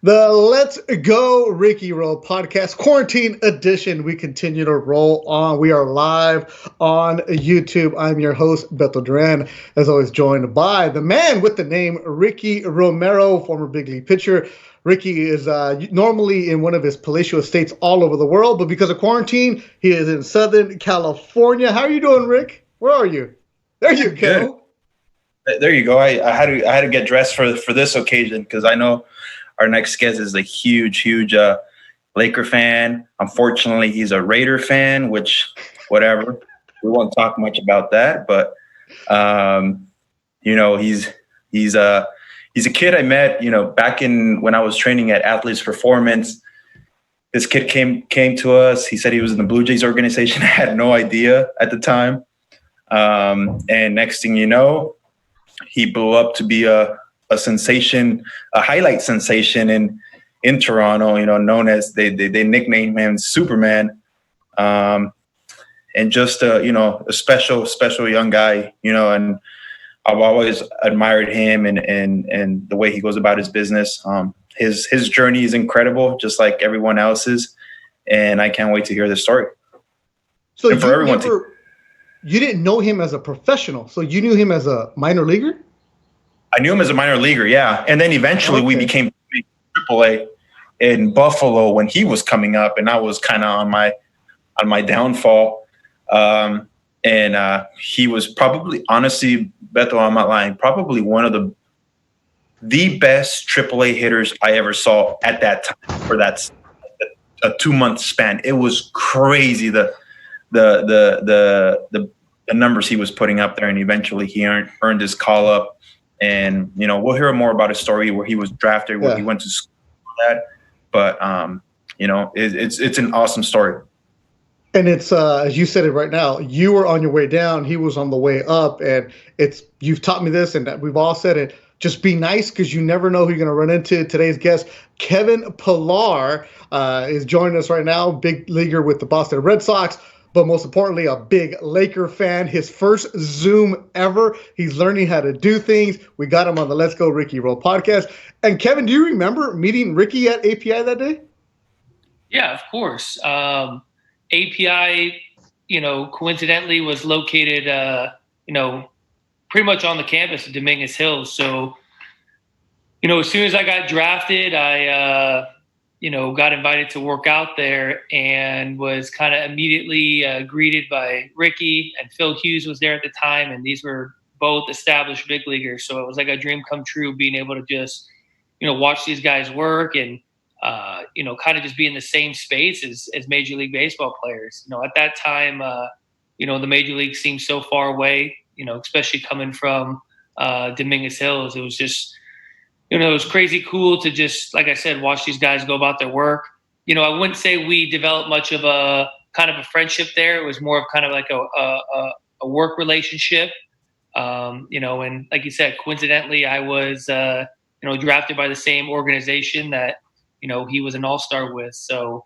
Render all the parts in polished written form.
The Let's Go Ricky Roll podcast, quarantine edition. We continue to roll on. We are live on YouTube. I'm your host, Beto Duran, as always, joined by the man with the name Ricky Romero, former big league pitcher. Ricky is normally in one of his palatial estates all over the world, but because of quarantine, he is in Southern California. How are you doing, Rick? Where are you? There you go. Good. There you go. I had to get dressed for this occasion because I know our next guest is a huge Laker fan. Unfortunately, he's a Raider fan, which whatever. We won't talk much about that, but he's a kid I met, back when I was training at Athletes Performance. This kid came to us. He said he was in the Blue Jays organization. I had no idea at the time. And next thing you know, he blew up to be a sensation, a highlight sensation in Toronto, known as they nicknamed him Superman. And just a special young guy, and I've always admired him and the way he goes about his business. His journey is incredible, just like everyone else's, and I can't wait to hear the story. So you didn't know him as a professional, so you knew him as a minor leaguer? I knew him as a minor leaguer, yeah. And then eventually we became AAA in Buffalo when he was coming up, and I was kind of on my downfall. And he was probably, honestly, Beto, I'm not lying, probably one of the best AAA hitters I ever saw at that time. For that's a 2-month span. It was crazy the numbers he was putting up there, and eventually he earned his call up. And we'll hear more about his story, where he was drafted, where he went to school, that. But it's an awesome story. And it's as you said it right now, you were on your way down, he was on the way up, and you've taught me this, and we've all said it. Just be nice, because you never know who you're going to run into. Today's guest, Kevin Pillar, is joining us right now, big leaguer with the Boston Red Sox, but most importantly, a big Laker fan. His first Zoom ever. He's learning how to do things. We got him on the Let's Go Ricky Roll podcast. And Kevin, do you remember meeting Ricky at API that day? Yeah, of course. API, coincidentally was located, pretty much on the campus of Dominguez Hills. So, as soon as I got drafted, I, got invited to work out there and was kind of immediately greeted by Ricky, and Phil Hughes was there at the time. And these were both established big leaguers. So it was like a dream come true, being able to just, watch these guys work and, kind of just be in the same space as Major League Baseball players. At that time, the Major League seemed so far away, especially coming from Dominguez Hills. It was just, it was crazy cool to just, like I said, watch these guys go about their work. I wouldn't say we developed much of a kind of a friendship there. It was more of kind of like a work relationship. And like you said, coincidentally, I was, drafted by the same organization that, he was an all-star with. So,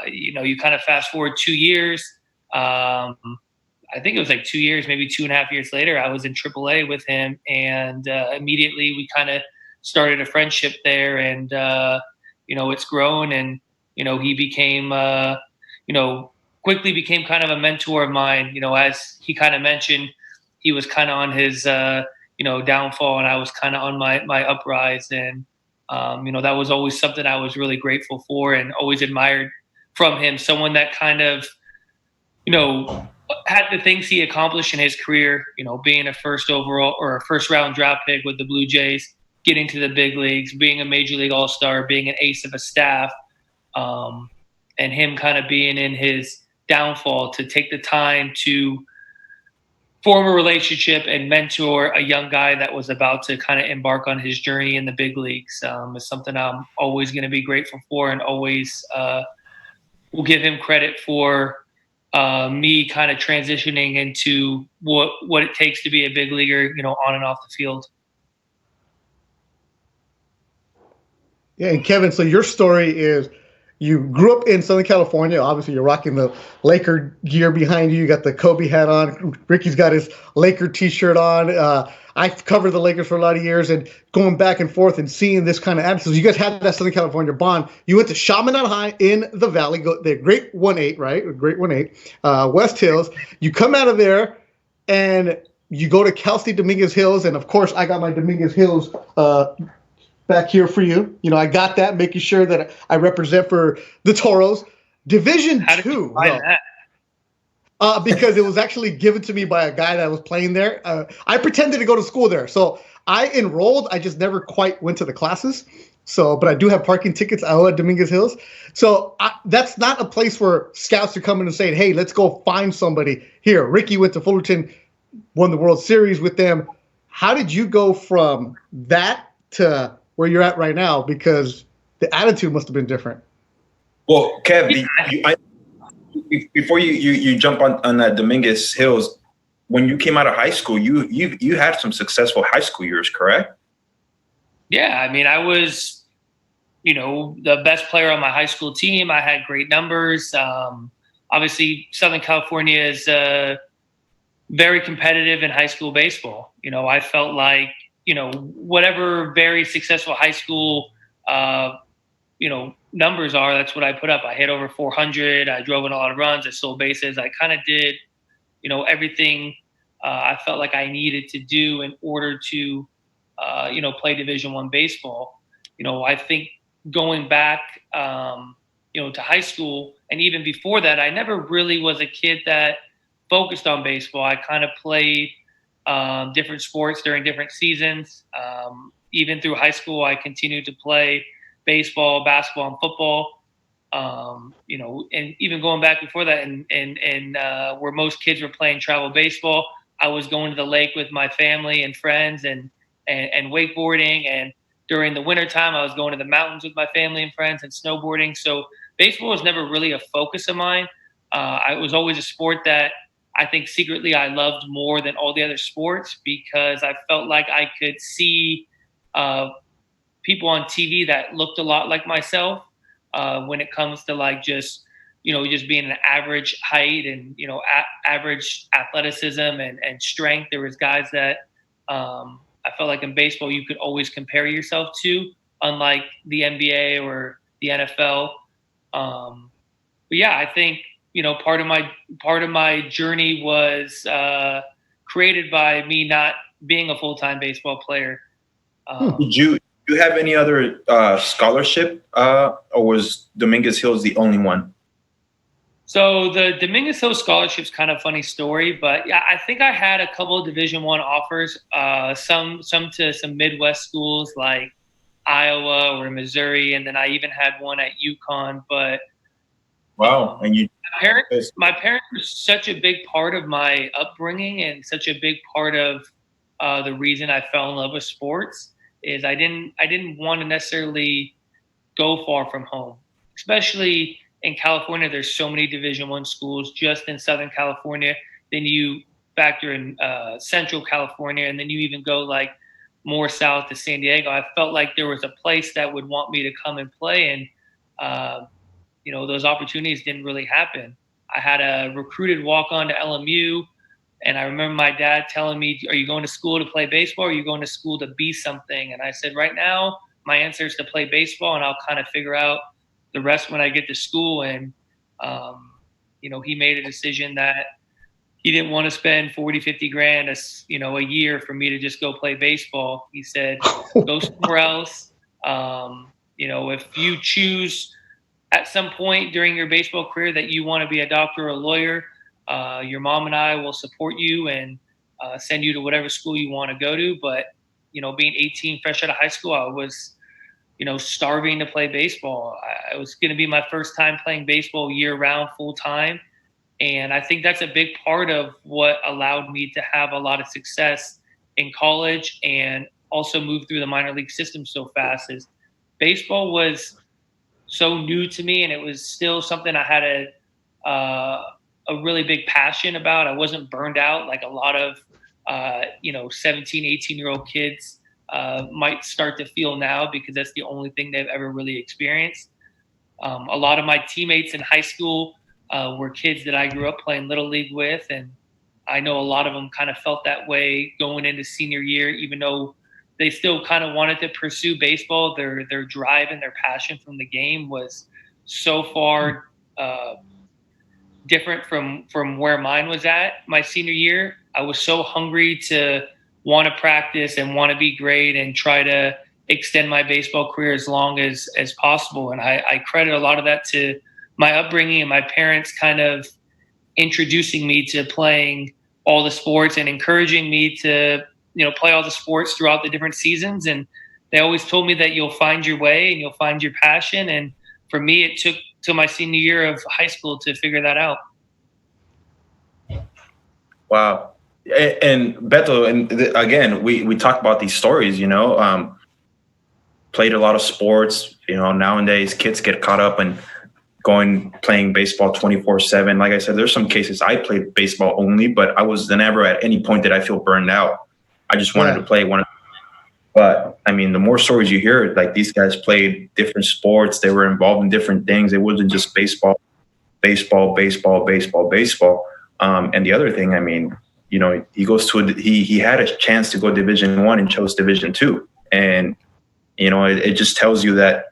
you kind of fast forward 2 years. I think it was like 2 years, maybe 2.5 years later, I was in AAA with him, and immediately we kind of started a friendship there, and it's grown, and he became quickly became kind of a mentor of mine. As he kind of mentioned, he was kind of on his downfall, and I was kind of on my uprise, and that was always something I was really grateful for and always admired from him. Someone that kind of had the things he accomplished in his career, being a first overall or a first round draft pick with the Blue Jays, getting to the big leagues, being a Major League All-Star, being an ace of a staff, and him kind of being in his downfall to take the time to form a relationship and mentor a young guy that was about to kind of embark on his journey in the big leagues is something I'm always going to be grateful for, and always will give him credit for me kind of transitioning into what it takes to be a big leaguer, on and off the field. Yeah, and Kevin, so your story is you grew up in Southern California. Obviously, you're rocking the Laker gear behind you. You got the Kobe hat on. Ricky's got his Laker T-shirt on. I've covered the Lakers for a lot of years, and going back and forth and seeing this kind of attitude. You guys had that Southern California bond. You went to Chaminade High in the Valley, the Great 1-8, right? Great 1-8, West Hills. You come out of there, and you go to Cal State Dominguez Hills, and of course, I got my Dominguez Hills back here for you. You know, I got that, making sure that I represent for the Toros. Division How did two, you find that? because it was actually given to me by a guy that was playing there. I pretended to go to school there, so I enrolled. I just never quite went to the classes. So, but I do have parking tickets out at Dominguez Hills. So that's not a place where scouts are coming and saying, "Hey, let's go find somebody here." Ricky went to Fullerton, won the World Series with them. How did you go from that to where you're at right now? Because the attitude must have been different. Well, Kev, before you jump on that Dominguez Hills, when you came out of high school, you had some successful high school years, correct? Yeah, I mean, I was, the best player on my high school team. I had great numbers. Obviously, Southern California is very competitive in high school baseball. I felt like, whatever very successful high school, numbers are, that's what I put up. I hit over 400. I drove in a lot of runs. I stole bases. I kind of did, everything I felt like I needed to do in order to, play Division I baseball. I think going back, to high school, and even before that, I never really was a kid that focused on baseball. I kind of played different sports during different seasons. Even through high school, I continued to play baseball, basketball, and football. And even going back before that, and where most kids were playing travel baseball, I was going to the lake with my family and friends and wakeboarding. And during the wintertime, I was going to the mountains with my family and friends and snowboarding. So baseball was never really a focus of mine. It was always a sport that I think secretly I loved more than all the other sports, because I felt like I could see people on TV that looked a lot like myself when it comes to like just being an average height and, average athleticism and strength. There was guys that I felt like in baseball you could always compare yourself to, unlike the NBA or the NFL. But yeah, I think, part of my journey was created by me not being a full-time baseball player. Did you have any other scholarship, or was Dominguez Hills the only one? So the Dominguez Hills scholarship's kind of a funny story, but yeah, I think I had a couple of Division I offers, some to some Midwest schools like Iowa or Missouri, and then I even had one at UConn. But wow, and my parents were such a big part of my upbringing and such a big part of the reason I fell in love with sports. Is I didn't want to necessarily go far from home, especially in California. There's so many Division I schools just in Southern California. Then you factor in Central California, and then you even go like more south to San Diego. I felt like there was a place that would want me to come and play, and those opportunities didn't really happen. I had a recruited walk-on to LMU. And I remember my dad telling me, "Are you going to school to play baseball, or are you going to school to be something?" And I said, "Right now, my answer is to play baseball, and I'll kind of figure out the rest when I get to school." And, he made a decision that he didn't want to spend 40, 50 grand, a year for me to just go play baseball. He said, "Go somewhere else. If you choose at some point during your baseball career that you want to be a doctor or a lawyer, your mom and I will support you and send you to whatever school you want to go to." But, being 18, fresh out of high school, I was, starving to play baseball. It was going to be my first time playing baseball year round, full time. And I think that's a big part of what allowed me to have a lot of success in college and also move through the minor league system so fast. Is baseball was so new to me, and it was still something I had a really big passion about. I wasn't burned out like a lot of 17, 18-year-old kids might start to feel now, because that's the only thing they've ever really experienced. A lot of my teammates in high school were kids that I grew up playing Little League with, and I know a lot of them kind of felt that way going into senior year, even though they still kind of wanted to pursue baseball. Their drive and their passion from the game was so far different from where mine was at my senior year. I was so hungry to want to practice and want to be great and try to extend my baseball career as long as possible. And I credit a lot of that to my upbringing and my parents kind of introducing me to playing all the sports and encouraging me to, play all the sports throughout the different seasons. And they always told me that you'll find your way and you'll find your passion. And for me, it took till my senior year of high school to figure that out. Wow. And Beto, and again, we talk about these stories, played a lot of sports, nowadays kids get caught up in playing baseball 24/7. Like I said, there's some cases I played baseball only, but I was never at any point did I feel burned out. I just wanted to play but I mean, the more stories you hear, like these guys played different sports, they were involved in different things. It wasn't just baseball. And the other thing, I mean, he goes to he had a chance to go Division I and chose Division II, and it just tells you that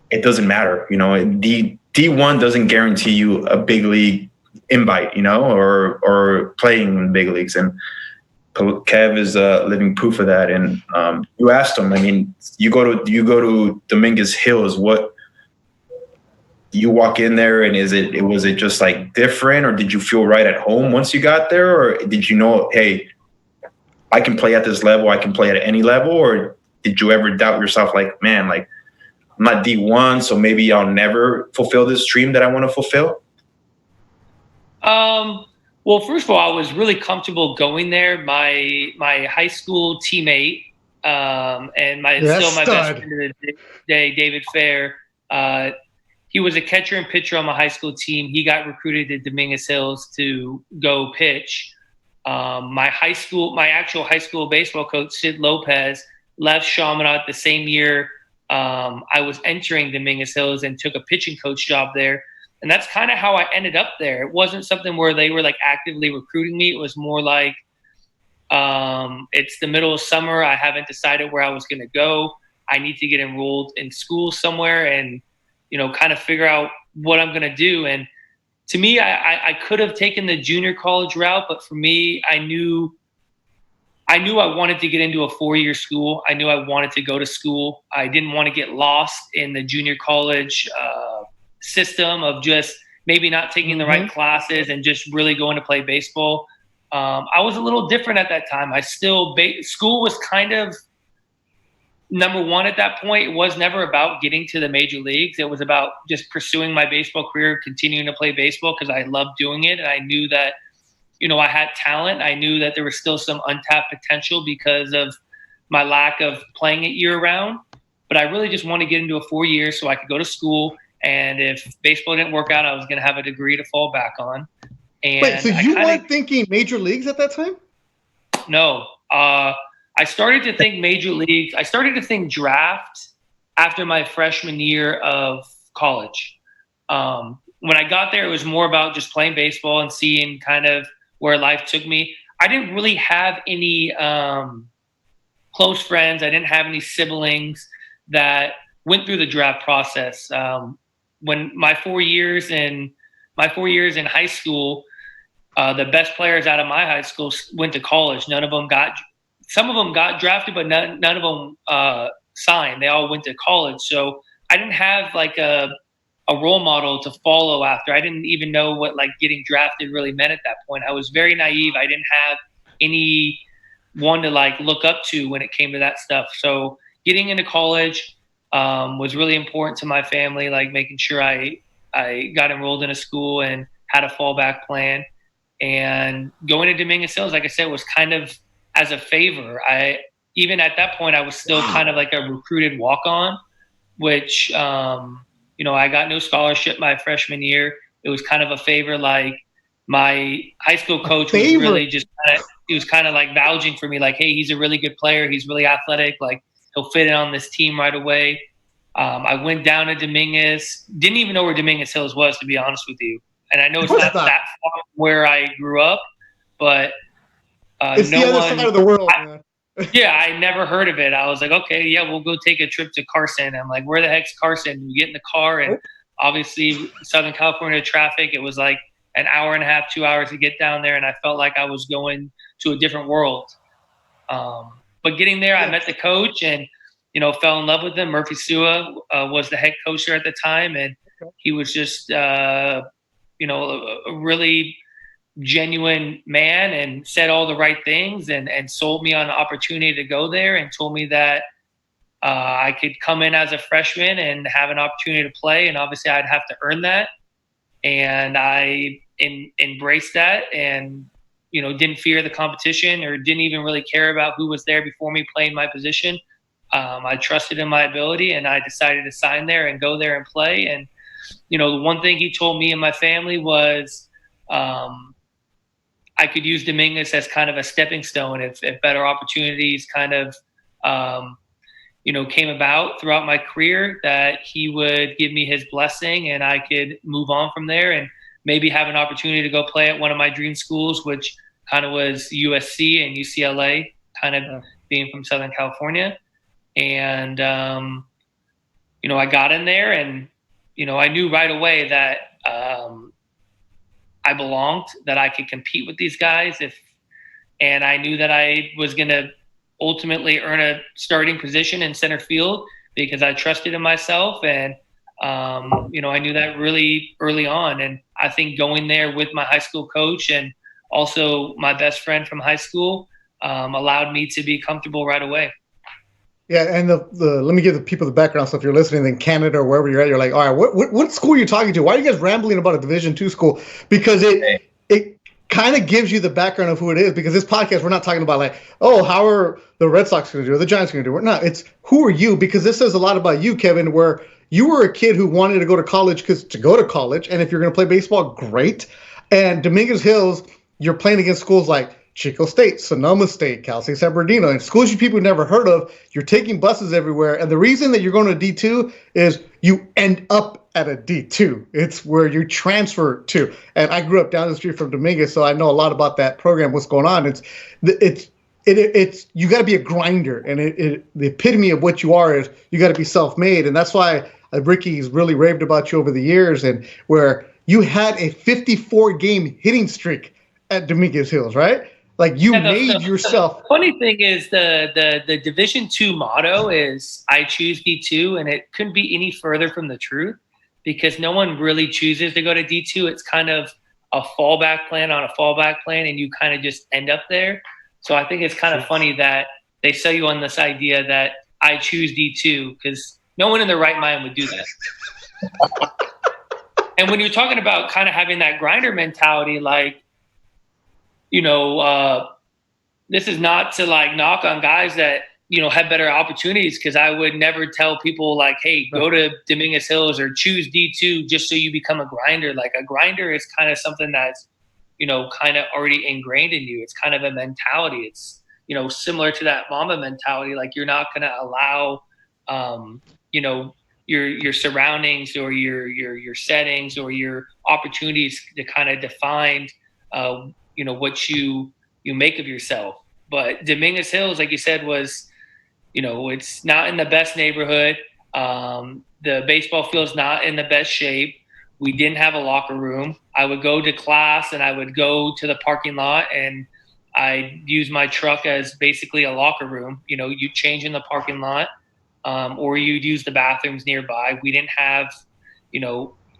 it doesn't matter. D1 doesn't guarantee you a big league invite, or playing in big leagues. And Kev is living proof of that. And you asked him, I mean, you go to Dominguez Hills, what you walk in there, and was it just like different, or did you feel right at home once you got there, or did you know, hey, I can play at this level, I can play at any level, or did you ever doubt yourself, like, man, like I'm not D1, so maybe I'll never fulfill this dream that I want to fulfill? Well, first of all, I was really comfortable going there. My high school teammate and my best friend to the day, David Fair, he was a catcher and pitcher on my high school team. He got recruited to Dominguez Hills to go pitch. My actual high school baseball coach, Sid Lopez, left Chaminade the same year I was entering Dominguez Hills and took a pitching coach job there. And that's kind of how I ended up there. It wasn't something where they were like actively recruiting me. It was more like it's the middle of summer. I haven't decided where I was going to go. I need to get enrolled in school somewhere and, kind of figure out what I'm going to do. And to me, I could have taken the junior college route, but for me, I knew I wanted to get into a 4-year school. I knew I wanted to go to school. I didn't want to get lost in the junior college system of just maybe not taking the right classes and just really going to play baseball. I was a little different at that time. School was kind of number one at that point. It was never about getting to the major leagues. It was about just pursuing my baseball career, continuing to play baseball because I loved doing it. And I knew that, I had talent. I knew that there was still some untapped potential because of my lack of playing it year round. But I really just wanted to get into a 4 years so I could go to school. And if baseball didn't work out, I was going to have a degree to fall back on. And wait, so you weren't thinking major leagues at that time? No. I started to think major leagues. I started to think draft after my freshman year of college. When I got there, it was more about just playing baseball and seeing kind of where life took me. I didn't really have any close friends. I didn't have any siblings that went through the draft process. When my 4 years in high school, the best players out of my high school went to college. Some of them got drafted, but none of them signed. They all went to college. So I didn't have like a role model to follow after. I didn't even know what like getting drafted really meant at that point. I was very naive. I didn't have anyone to like look up to when it came to that stuff. So getting into college was really important to my family, like making sure I got enrolled in a school and had a fallback plan. And going to Dominguez Hills, like I said, was kind of as a favor. Even at that point, I was still kind of like a recruited walk-on, which, I got no scholarship my freshman year. It was kind of a favor. Like my high school coach was really he was kind of like vouching for me, like, hey, he's a really good player. He's really athletic. Like he'll fit in on this team right away. I went down to Dominguez. Didn't even know where Dominguez Hills was, to be honest with you. And I know it's not that far from where I grew up, but it's the other side of the world, man. Yeah, I never heard of it. I was like, okay, yeah, we'll go take a trip to Carson. I'm like, where the heck's Carson? We get in the car, and obviously Southern California traffic, it was like an hour and a half, 2 hours to get down there, and I felt like I was going to a different world. But getting there, I met the coach and, fell in love with him. Murphy Sua was the head coach there at the time, and he was just, a really genuine man and said all the right things and sold me on the opportunity to go there and told me that I could come in as a freshman and have an opportunity to play. And obviously I'd have to earn that. And I embraced that and, didn't fear the competition or didn't even really care about who was there before me playing my position. I trusted in my ability and I decided to sign there and go there and play. And, the one thing he told me and my family was, I could use Dominguez as kind of a stepping stone if better opportunities kind of, came about throughout my career, that he would give me his blessing and I could move on from there and maybe have an opportunity to go play at one of my dream schools, which kind of was USC and UCLA, kind of being from Southern California. And, I got in there and, I knew right away that, I belonged, that I could compete with these guys and I knew that I was going to ultimately earn a starting position in center field because I trusted in myself. And, I knew that really early on. And I think going there with my high school coach and also my best friend from high school allowed me to be comfortable right away. Yeah, and let me give the people the background. So if you're listening in Canada or wherever you're at, you're like, all right, what school are you talking to? Why are you guys rambling about a Division II school? Because it kind of gives you the background of who it is. Because this podcast, we're not talking about like, oh, how are the Red Sox going to do or the Giants going to do? No, it's who are you? Because this says a lot about you, Kevin, where you were a kid who wanted to go to college to go to college. And if you're going to play baseball, great. And Dominguez Hills, you're playing against schools like Chico State, Sonoma State, Cal State San Bernardino, and schools you people never heard of. You're taking buses everywhere. And the reason that you're going to D2 is you end up at a D2. It's where you transfer to. And I grew up down the street from Dominguez, so I know a lot about that program, what's going on. It's you got to be a grinder. And the epitome of what you are is you got to be self-made. And that's why Ricky's really raved about you over the years, and where you had a 54-game hitting streak at Dominguez Hills, right? Like you made yourself. The funny thing is the Division II motto is I choose D2, and it couldn't be any further from the truth because no one really chooses to go to D2. It's kind of a fallback plan on a fallback plan, and you kind of just end up there. So I think it's kind of funny that they sell you on this idea that I choose D2 because no one in their right mind would do that. And when you're talking about kind of having that grinder mentality, like, this is not to like knock on guys that, have better opportunities, because I would never tell people like, hey, go to Dominguez Hills or choose D2 just so you become a grinder. Like a grinder is kind of something that's, kind of already ingrained in you. It's kind of a mentality. It's, similar to that Mamba mentality. Like you're not going to allow, your surroundings or your settings or your opportunities to kind of define, what you make of yourself. But Dominguez Hills, like you said, was, it's not in the best neighborhood. The baseball field's not in the best shape. We didn't have a locker room. I would go to class and I would go to the parking lot and I'd use my truck as basically a locker room. You change in the parking lot, or you'd use the bathrooms nearby. We didn't have,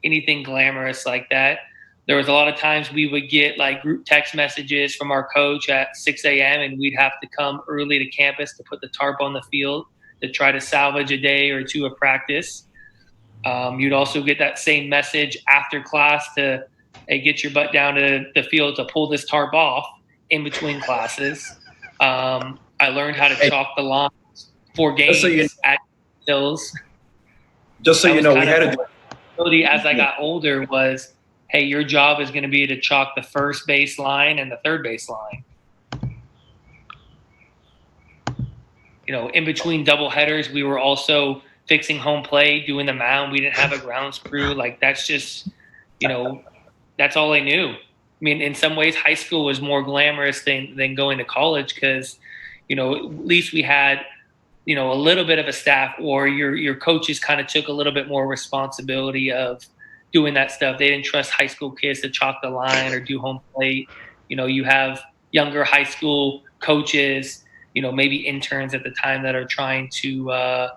anything glamorous like that. There was a lot of times we would get like group text messages from our coach at 6 a.m. and we'd have to come early to campus to put the tarp on the field to try to salvage a day or two of practice. You'd also get that same message after class to get your butt down to the field to pull this tarp off in between classes. I learned how to chalk the lines for games at Hills. Just so you know, we had to do as I got older was, hey, your job is going to be to chalk the first base line and the third base line. In between double headers, we were also fixing home plate, doing the mound. We didn't have a grounds crew. Like, that's just, that's all I knew. I mean, in some ways, high school was more glamorous than going to college because, at least we had, a little bit of a staff, or your coaches kind of took a little bit more responsibility of doing that stuff. They didn't trust high school kids to chalk the line or do home plate. You have younger high school coaches, maybe interns at the time that are trying to,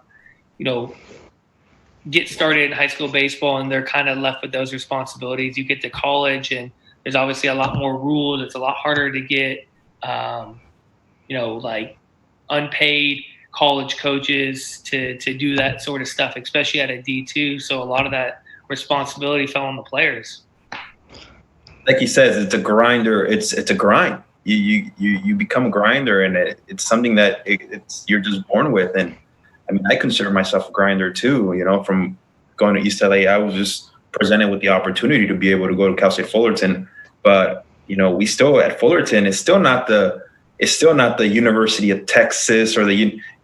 get started in high school baseball, and they're kind of left with those responsibilities. You get to college, and there's obviously a lot more rules. It's a lot harder to get, like unpaid college coaches to do that sort of stuff, especially at a D2. So a lot of that responsibility fell on the players. Like he says, it's a grinder. It's a grind. You become a grinder, and it's something that you're just born with. And I mean, I consider myself a grinder too. From going to East LA, I was just presented with the opportunity to be able to go to Cal State Fullerton. But we still at Fullerton. It's still not the University of Texas, or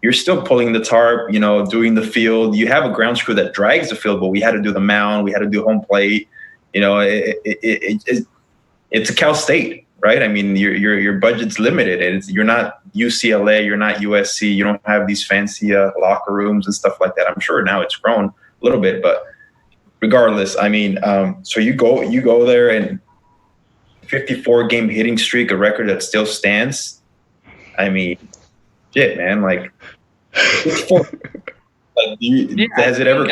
you're still pulling the tarp. Doing the field. You have a grounds crew that drags the field, but we had to do the mound. We had to do home plate. It's a Cal State. Right. I mean, your budget's limited, and you're not UCLA, you're not USC. You don't have these fancy locker rooms and stuff like that. I'm sure now it's grown a little bit, but regardless, I mean, so you go there, and 54 game hitting streak, a record that still stands. I mean, shit, man. Like, has it ever?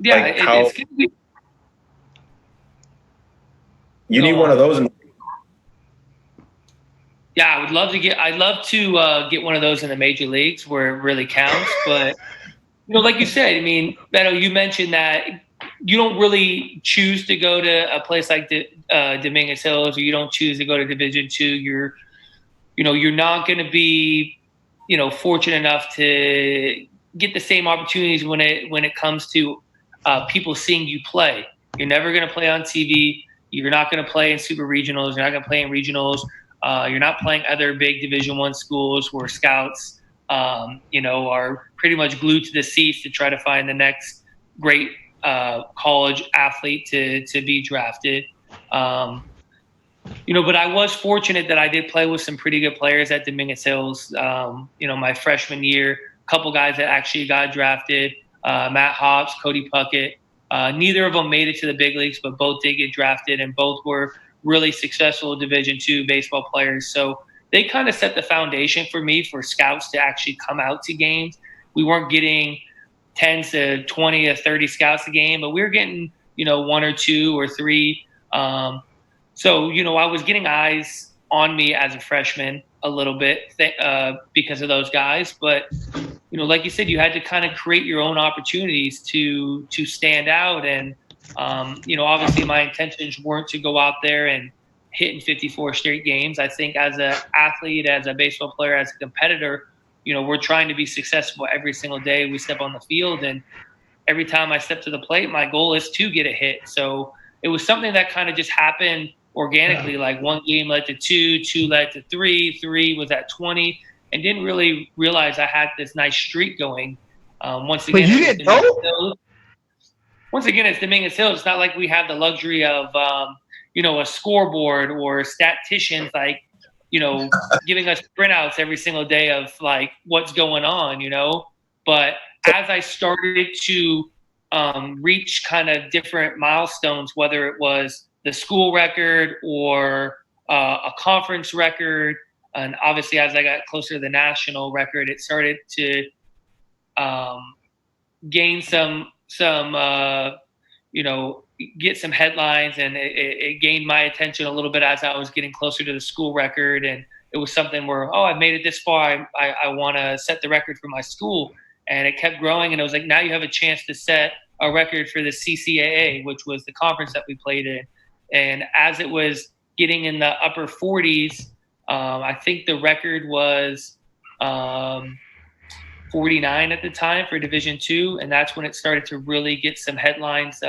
It's gonna be. You need one of those. Yeah, I'd love to get one of those in the major leagues where it really counts. But like you said, I mean, Beto, you mentioned that you don't really choose to go to a place like Dominguez Hills, or you don't choose to go to Division II. You're not going to be, fortunate enough to get the same opportunities when it comes to people seeing you play. You're never going to play on TV. You're not going to play in super regionals. You're not going to play in regionals. You're not playing other big Division I schools where scouts, are pretty much glued to the seats to try to find the next great college athlete to be drafted. But I was fortunate that I did play with some pretty good players at Dominguez Hills. My freshman year, a couple guys that actually got drafted, Matt Hobbs, Cody Puckett. Neither of them made it to the big leagues, but both did get drafted, and both were really successful Division II baseball players. So they kind of set the foundation for me for scouts to actually come out to games. We weren't getting 10 to 20 to 30 scouts a game, but we were getting, 1 or 2 or 3. So, I was getting eyes on me as a freshman a little bit because of those guys. But, like you said, you had to kind of create your own opportunities to stand out. And, obviously my intentions weren't to go out there and hit in 54 straight games. I think as an athlete, as a baseball player, as a competitor, we're trying to be successful every single day we step on the field. And every time I step to the plate, my goal is to get a hit. So it was something that kind of just happened organically. Like one game led to 2, 2 led to 3, 3 was at 20, and didn't really realize I had this nice streak going. Once again, but you didn't know? Once again, it's Dominguez Hills. It's not like we have the luxury of, a scoreboard or statisticians giving us printouts every single day of like what's going on, But as I started to reach kind of different milestones, whether it was the school record or a conference record, and obviously as I got closer to the national record, it started to gain some get some headlines, and it gained my attention a little bit as I was getting closer to the school record. And it was something where, I've made it this far. I want to set the record for my school. And it kept growing. And it was like, now you have a chance to set a record for the CCAA, which was the conference that we played in. And as it was getting in the upper 40s, I think the record was 49 at the time for Division II. And that's when it started to really get some headlines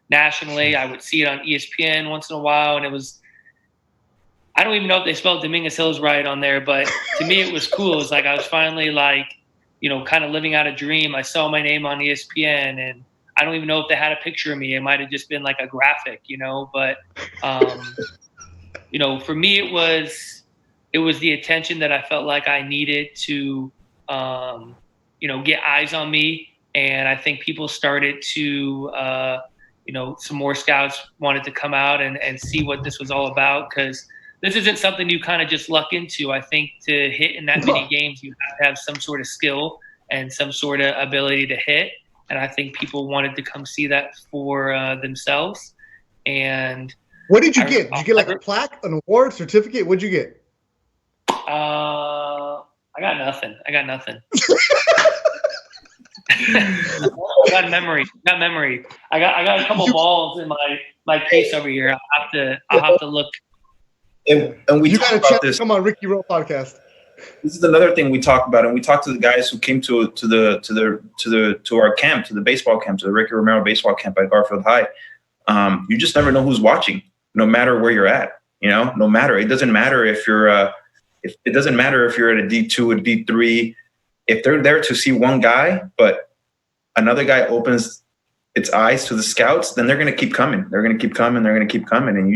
nationally. I would see it on ESPN once in a while. And it was, I don't even know if they spelled Dominguez Hills right on there, but to me it was cool. It was like I was finally like kind of living out a dream. I saw my name on ESPN, and I don't even know if they had a picture of me. It might have just been like a graphic, but, for me, it was the attention that I felt like I needed to, get eyes on me. And I think people started to, some more scouts wanted to come out and see what this was all about, because this isn't something you kind of just luck into. I think to hit in that many games, you have to have some sort of skill and some sort of ability to hit. And I think people wanted to come see that for themselves. And what did you get? Did you get like a plaque, an award, certificate? What'd you get? I got nothing. I got memory. I got a couple balls in my case over here. I'll have to look. And we talk about this. Come on, Ricky Rowe podcast. This is another thing we talk about, and we talk to the guys who came to our camp, to the baseball camp, to the Ricky Romero baseball camp at Garfield High. You just never know who's watching, no matter where you're at. No matter. It doesn't matter if you're it doesn't matter if you're at a D2, a D3. If they're there to see one guy, but another guy opens its eyes to the scouts, then they're going to keep coming. They're going to keep coming. And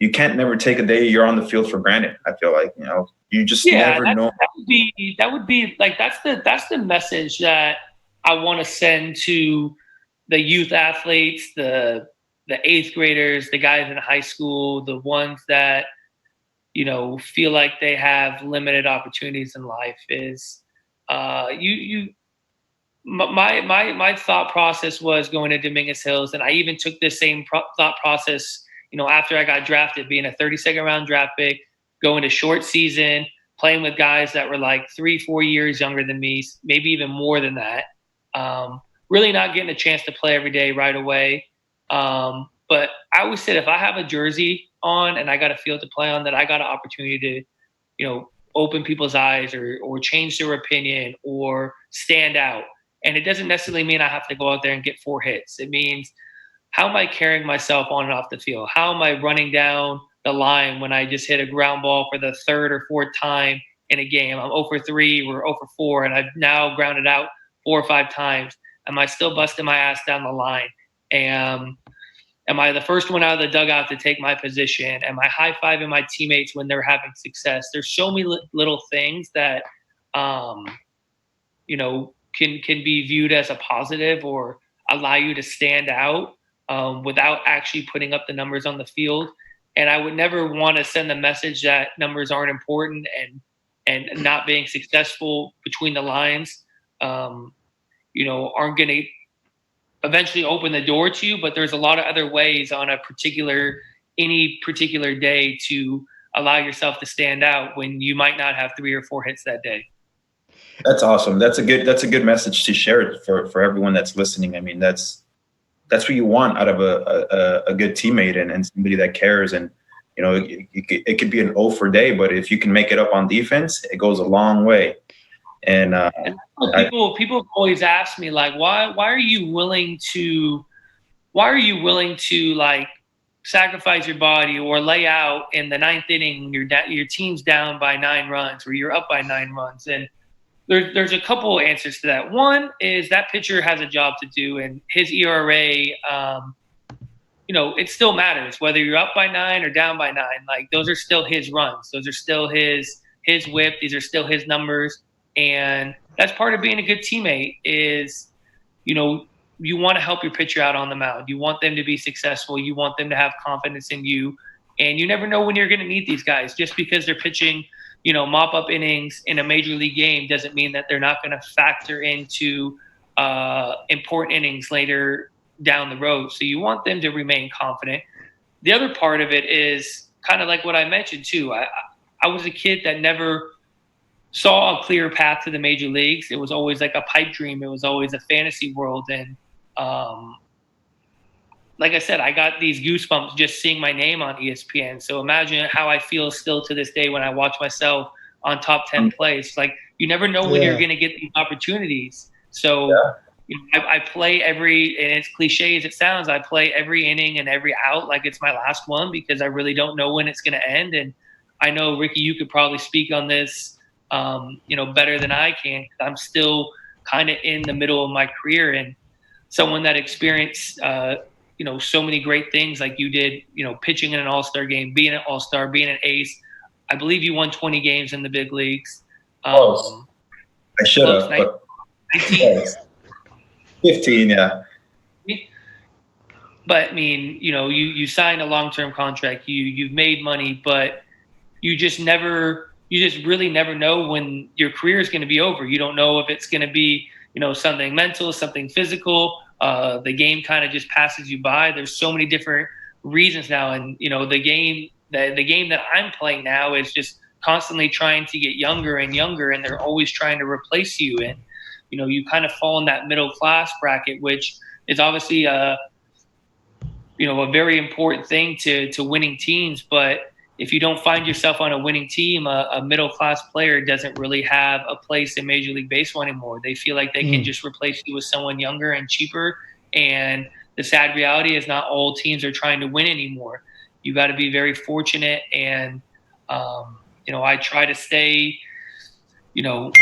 you can't never take a day you're on the field for granted. I feel like, you just never know. That would be like, that's the message that I want to send to the youth athletes, the eighth graders, the guys in high school, the ones that, feel like they have limited opportunities in life is, my thought process was going to Dominguez Hills. And I even took this same thought process, after I got drafted, being a 32nd round draft pick, going to short season, playing with guys that were like 3-4 years younger than me, maybe even more than that. Really not getting a chance to play every day right away. But I always said, if I have a jersey on and I got a field to play on, that I got an opportunity to, open people's eyes or change their opinion or stand out. And it doesn't necessarily mean I have to go out there and get 4 hits. It means, how am I carrying myself on and off the field? How am I running down the line when I just hit a ground ball for the 3rd or 4th time in a game? I'm 0 for 3 or 0 for 4, and I've now grounded out 4 or 5 times. Am I still busting my ass down the line? Am I the first one out of the dugout to take my position? Am I high-fiving my teammates when they're having success? There's so many little things that, can be viewed as a positive or allow you to stand out without actually putting up the numbers on the field. And I would never want to send the message that numbers aren't important and not being successful between the lines, aren't going to eventually open the door to you. But there's a lot of other ways on any particular day to allow yourself to stand out when you might not have 3 or 4 hits that day. That's awesome. That's a good message to share for everyone that's listening. I mean, that's what you want out of a good teammate and somebody that cares. And, it could be an 0 for day, but if you can make it up on defense, it goes a long way. And people always ask me, like, why are you willing to like sacrifice your body or lay out in the 9th inning, your team's down by 9 runs or you're up by 9 runs? And there's a couple answers to that. One is that pitcher has a job to do, and his ERA, it still matters whether you're up by 9 or down by 9. Like, those are still his runs. Those are still his whip. These are still his numbers. And that's part of being a good teammate is, you want to help your pitcher out on the mound. You want them to be successful. You want them to have confidence in you. And you never know when you're going to need these guys. Just because they're pitching, mop-up innings in a major league game doesn't mean that they're not going to factor into important innings later down the road. So you want them to remain confident. The other part of it is kind of like what I mentioned too. I was a kid that never saw a clear path to the major leagues. It was always like a pipe dream. It was always a fantasy world. And like I said, I got these goosebumps just seeing my name on ESPN. So imagine how I feel still to this day when I watch myself on top 10 plays. Like, you never know when you're going to get these opportunities. So I play and it's cliche as it sounds, I play every inning and every out like it's my last one, because I really don't know when it's going to end. And I know, Ricky, you could probably speak on this better than I can. I'm still kind of in the middle of my career, and someone that experienced, so many great things like you did, pitching in an all-star game, being an all-star, being an ace. I believe you won 20 games in the big leagues. Close. I should have, but 19. 15, yeah. But I mean, you signed a long-term contract, you've made money, but you just really never know when your career is going to be over. You don't know if it's going to be, something mental, something physical. The game kind of just passes you by. There's so many different reasons now. And, the game that I'm playing now is just constantly trying to get younger and younger, and they're always trying to replace you. And, you kind of fall in that middle class bracket, which is obviously a very important thing to winning teams. But if you don't find yourself on a winning team, a middle-class player doesn't really have a place in Major League Baseball anymore. They feel like they can just replace you with someone younger and cheaper. And the sad reality is not all teams are trying to win anymore. You got to be very fortunate. And, I try to stay, as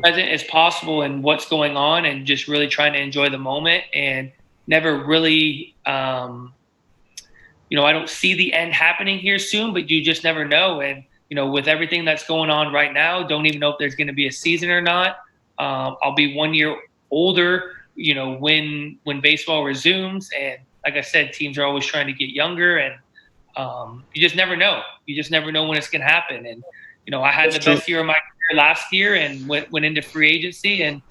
present as possible in what's going on and just really trying to enjoy the moment and never really I don't see the end happening here soon, but you just never know. And, with everything that's going on right now, don't even know if there's going to be a season or not. I'll be 1 year older, when baseball resumes. And like I said, teams are always trying to get younger, and you just never know. You just never know when it's going to happen. And, I had the best year of my career last year and went into free agency, and,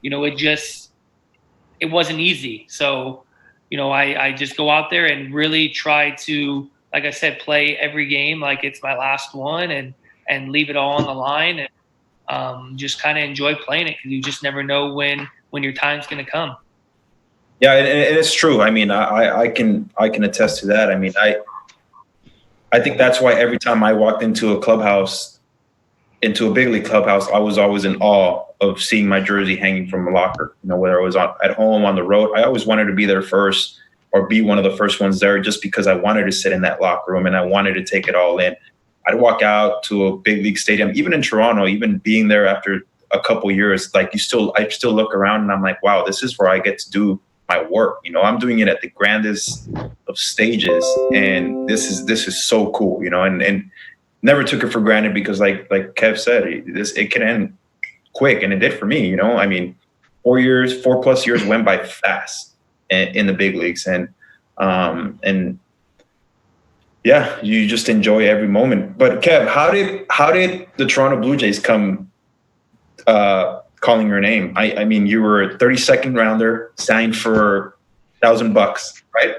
it wasn't easy. So, I just go out there and really try to, like I said, play every game like it's my last one, and leave it all on the line, and just kind of enjoy playing it, because you just never know when your time's going to come. Yeah, and it's true. I mean, I can attest to that. I mean, I think that's why every time I walked into a clubhouse, into a big league clubhouse, I was always in awe of seeing my jersey hanging from a locker. Whether I was at home, on the road, I always wanted to be there first, or be one of the first ones there, just because I wanted to sit in that locker room and I wanted to take it all in. I'd walk out to a big league stadium, even in Toronto, even being there after a couple years, like I still look around and I'm like, wow, this is where I get to do my work. I'm doing it at the grandest of stages, and this is so cool, and never took it for granted, because like Kev said, it can end quick, and it did for me. I mean, 4+ years went by fast in the big leagues, and yeah, you just enjoy every moment. But Kev, how did the Toronto Blue Jays come calling your name? I mean, you were a 32nd rounder, signed for $1,000, right?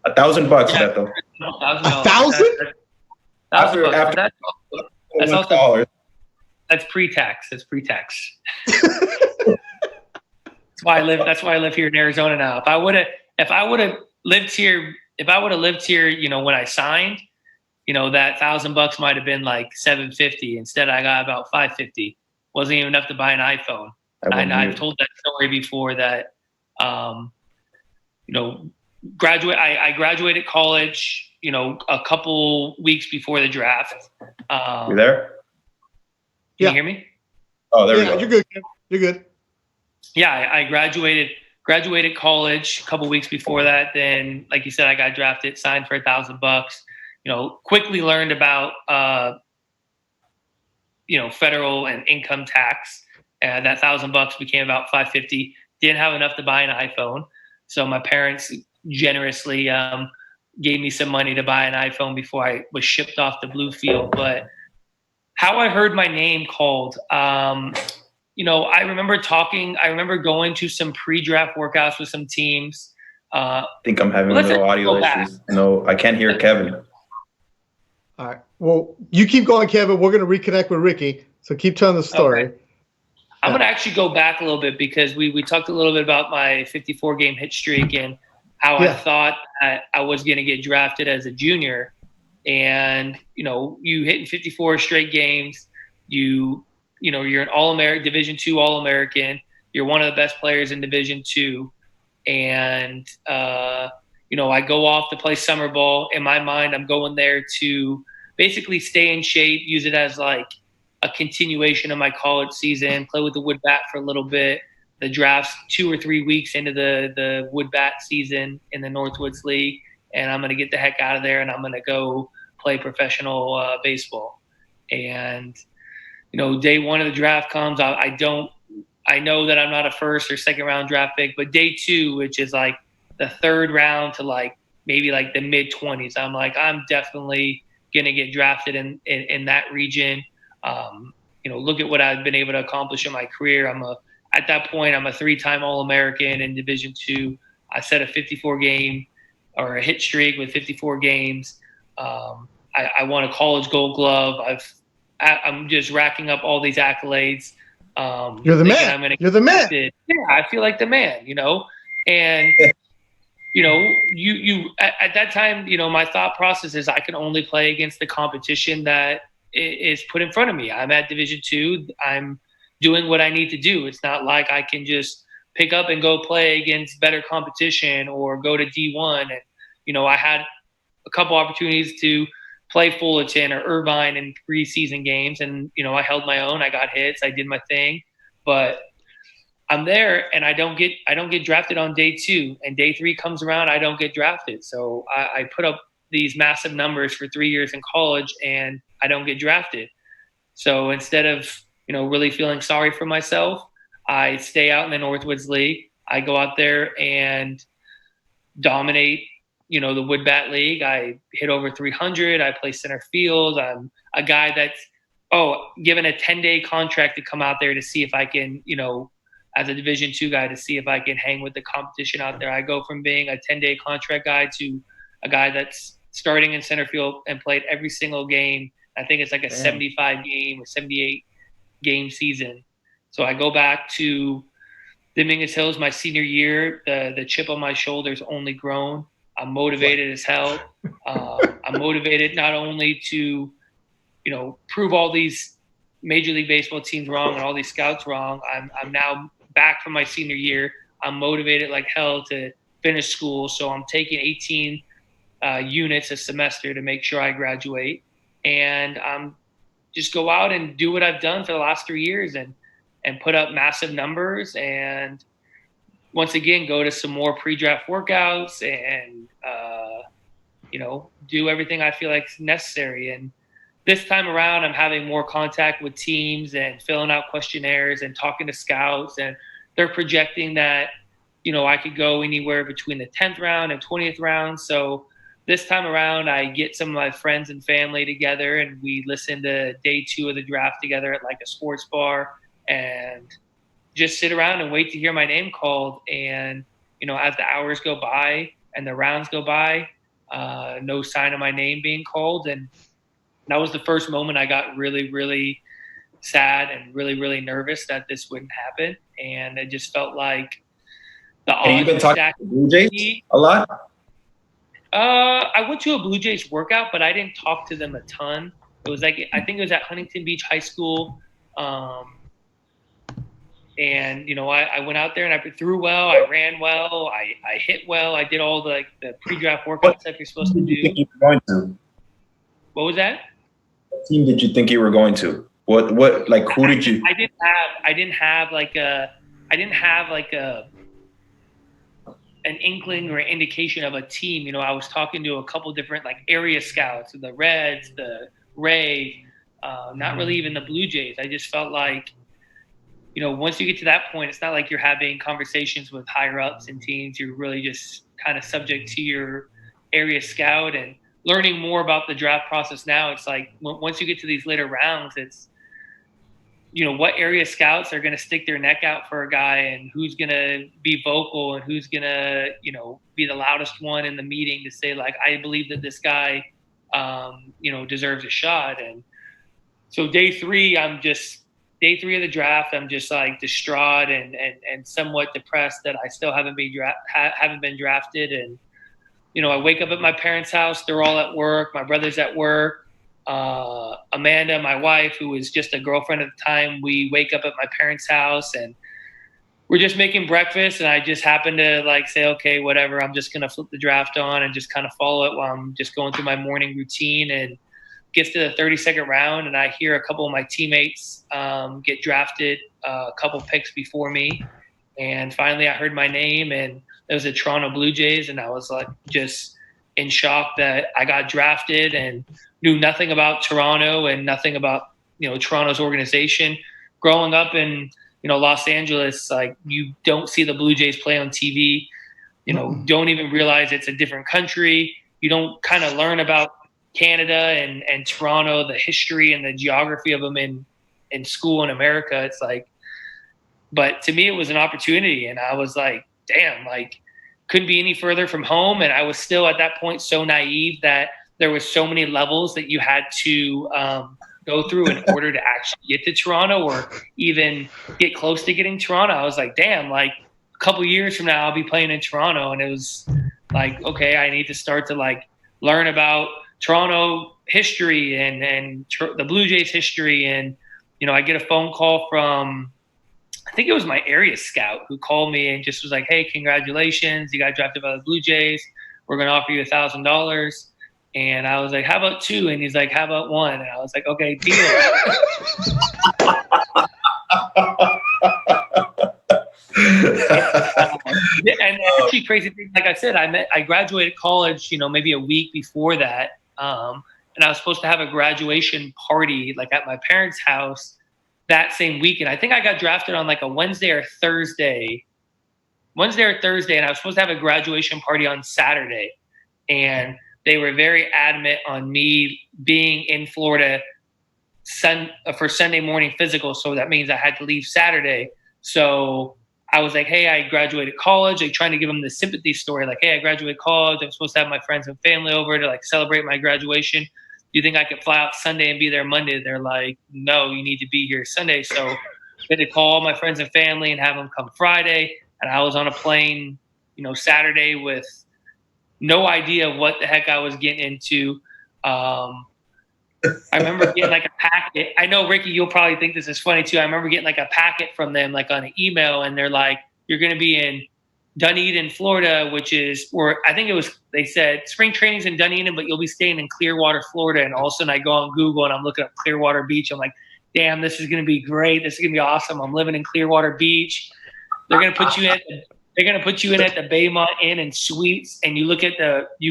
$1,000, Yeah. Beto. $1,000? After That's pre-tax. That's why I live here in Arizona now. If I would have lived here, when I signed, that $1,000 might have been like $750. Instead, I got about $550. Wasn't even enough to buy an iPhone. And I've told that story before that, I graduated college, a couple weeks before the draft. You there? Can you hear me? Oh, there we go. You're good, Ken. You're good. Yeah, I graduated college a couple weeks before that. Then, like you said, I got drafted, signed for $1,000. Quickly learned about federal and income tax. That $1,000 became about $550. Didn't have enough to buy an iPhone, so my parents generously gave me some money to buy an iPhone before I was shipped off to Bluefield. But how I heard my name called, I remember going to some pre-draft workouts with some teams. I think I'm having a little audio issues. No, I can't hear Kevin. All right. Well, you keep going, Kevin. We're going to reconnect with Ricky. So keep telling the story. Okay. I'm going to actually go back a little bit, because we talked a little bit about my 54-game hit streak and how I thought I was going to get drafted as a junior. And, you hit in 54 straight games. You're an All-American, Division II All-American. You're one of the best players in Division II. And, I go off to play summer ball. In my mind, I'm going there to basically stay in shape, use it as like, a continuation of my college season, play with the wood bat for a little bit. The draft's 2 or 3 weeks into the wood bat season in the Northwoods League, and I'm going to get the heck out of there, and I'm going to go play professional baseball. And, day one of the draft comes. I know that I'm not a first or second round draft pick, but day two, which is like the third round to like maybe like the mid 20s, I'm like, I'm definitely going to get drafted in that region. Look at what I've been able to accomplish in my career. At that point, I'm a 3-time All-American in Division II. I set a 54 game or a hit streak with 54 games. I won a college Gold Glove. I'm just racking up all these accolades. You're the man. You're the man. Yeah, I feel like the man, and you at that time, my thought process is I can only play against the competition that is put in front of me. I'm at Division II. I'm doing what I need to do. It's not like I can just pick up and go play against better competition or go to D1. And, I had a couple opportunities to play Fullerton or Irvine in preseason games. And, I held my own. I got hits. I did my thing. But I'm there and I don't get drafted on day 2. And day 3 comes around, I don't get drafted. So I put up these massive numbers for 3 years in college and I don't get drafted. So instead of, really feeling sorry for myself, I stay out in the Northwoods League. I go out there and dominate, the wood bat league. I hit over 300. I play center field. I'm a guy that's, given a 10-day contract to come out there to see if I can, as a Division II guy, to see if I can hang with the competition out there. I go from being a 10-day contract guy to a guy that's starting in center field and played every single game. I think it's like a 75 game or 78 game season. So I go back to Dominguez Hills my senior year. The chip on my shoulder's only grown. I'm motivated as hell. I'm motivated not only to, prove all these Major League Baseball teams wrong and all these scouts wrong. I'm now back from my senior year. I'm motivated like hell to finish school. So I'm taking 18 units a semester to make sure I graduate. And just go out and do what I've done for the last 3 years and put up massive numbers and once again go to some more pre-draft workouts and do everything I feel like is necessary. And this time around, I'm having more contact with teams and filling out questionnaires and talking to scouts, and they're projecting that I could go anywhere between the 10th round and 20th round. So this time around, I get some of my friends and family together and we listen to day 2 of the draft together at like a sports bar and just sit around and wait to hear my name called. And, as the hours go by and the rounds go by, no sign of my name being called. And that was the first moment I got really, really sad and really, really nervous that this wouldn't happen. And it just felt like the odds. And you've been talking to Blue Jays a lot? I went to a Blue Jays workout, but I didn't talk to them a ton. It was like, I think it was at Huntington Beach High School. And, I went out there and I threw well, I ran well, I hit well. I did all the pre-draft workouts that you're supposed to do. What did you think you were going to? What was that? What team did you think you were going to? What who did you? I didn't have an inkling or an indication of a team. I was talking to a couple different like area scouts, the Reds, the Rays, not really even the Blue Jays. I just felt like, once you get to that point, it's not like you're having conversations with higher ups and teams. You're really just kind of subject to your area scout and learning more about the draft process now. It's like once you get to these later rounds, it's, what area scouts are going to stick their neck out for a guy and who's going to be vocal and who's going to, be the loudest one in the meeting to say, like, I believe that this guy, deserves a shot. And so day 3 of the draft, I'm just like distraught and somewhat depressed that I still haven't been drafted. And, I wake up at my parents' house. They're all at work. My brother's at work. Amanda, my wife, who was just a girlfriend at the time, we wake up at my parents' house and we're just making breakfast. And I just happen to like say, okay, whatever. I'm just going to flip the draft on and just kind of follow it while I'm just going through my morning routine. And gets to the 32nd round, and I hear a couple of my teammates get drafted a couple picks before me. And finally I heard my name, and it was the Toronto Blue Jays, and I was like just in shock that I got drafted and knew nothing about Toronto and nothing about, Toronto's organization. Growing up in, Los Angeles, like you don't see the Blue Jays play on TV, don't even realize it's a different country. You don't kind of learn about Canada and Toronto, the history and the geography of them in school in America. It's like, but to me, it was an opportunity, and I was like, damn, like couldn't be any further from home. And I was still at that point so naive that there was so many levels that you had to go through in order to actually get to Toronto or even get close to getting Toronto. I was like, damn, like a couple years from now, I'll be playing in Toronto. And it was like, okay, I need to start to like learn about Toronto history and the Blue Jays history. And, I get a phone call from, I think it was my area scout who called me and just was like, hey, congratulations. You got drafted by the Blue Jays. We're going to offer you $1,000. And I was like, how about 2? And he's like, how about 1? And I was like, okay, deal. And actually crazy thing, like I said, I graduated college, maybe a week before that. And I was supposed to have a graduation party like at my parents' house that same weekend. I think I got drafted on like a Wednesday or Thursday, and I was supposed to have a graduation party on Saturday. And they were very adamant on me being in Florida for Sunday morning physical. So that means I had to leave Saturday. So I was like, hey, I graduated college. Like trying to give them the sympathy story. Like, hey, I graduated college. I'm supposed to have my friends and family over to like celebrate my graduation. Do you think I could fly out Sunday and be there Monday? They're like, no, you need to be here Sunday. So I had to call my friends and family and have them come Friday. And I was on a plane, Saturday with no idea what the heck I was getting into. I remember getting like a packet. I know, Ricky, you'll probably think this is funny too. I remember getting like a packet from them, like on an email, and they're like, you're going to be in Dunedin, Florida, which is, or I think it was, they said spring training's in Dunedin, but you'll be staying in Clearwater, Florida. And all of a sudden I go on Google and I'm looking up Clearwater Beach. I'm like, damn, this is going to be great. This is going to be awesome. I'm living in Clearwater Beach. They're going to put you in at the Baymont Inn and Suites. And you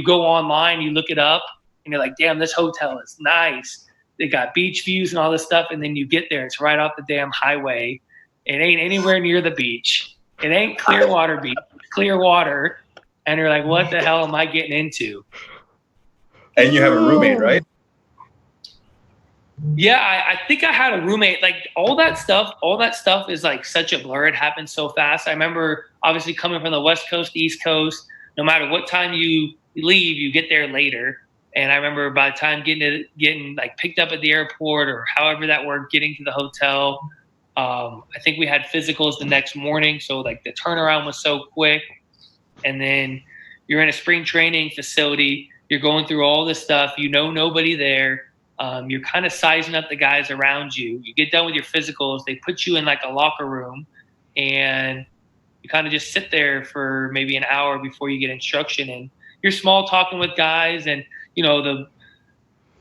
go online, you look it up, and you're like, damn, this hotel is nice. They got beach views and all this stuff. And then you get there, it's right off the damn highway. It ain't anywhere near the beach. It ain't Clearwater Beach, it's Clearwater. And you're like, what the hell am I getting into? And you have a roommate, right? Yeah, I think I had a roommate. Like all that stuff is like such a blur. It happened so fast. I remember obviously coming from the West Coast, East Coast, no matter what time you leave, you get there later. And I remember by the time getting like picked up at the airport or however that worked, getting to the hotel, I think we had physicals the next morning. So like the turnaround was so quick. And then you're in a spring training facility. You're going through all this stuff. Nobody there. You're kind of sizing up the guys around you. You get done with your physicals. They put you in like a locker room and you kind of just sit there for maybe an hour before you get instruction. And you're small talking with guys. And, the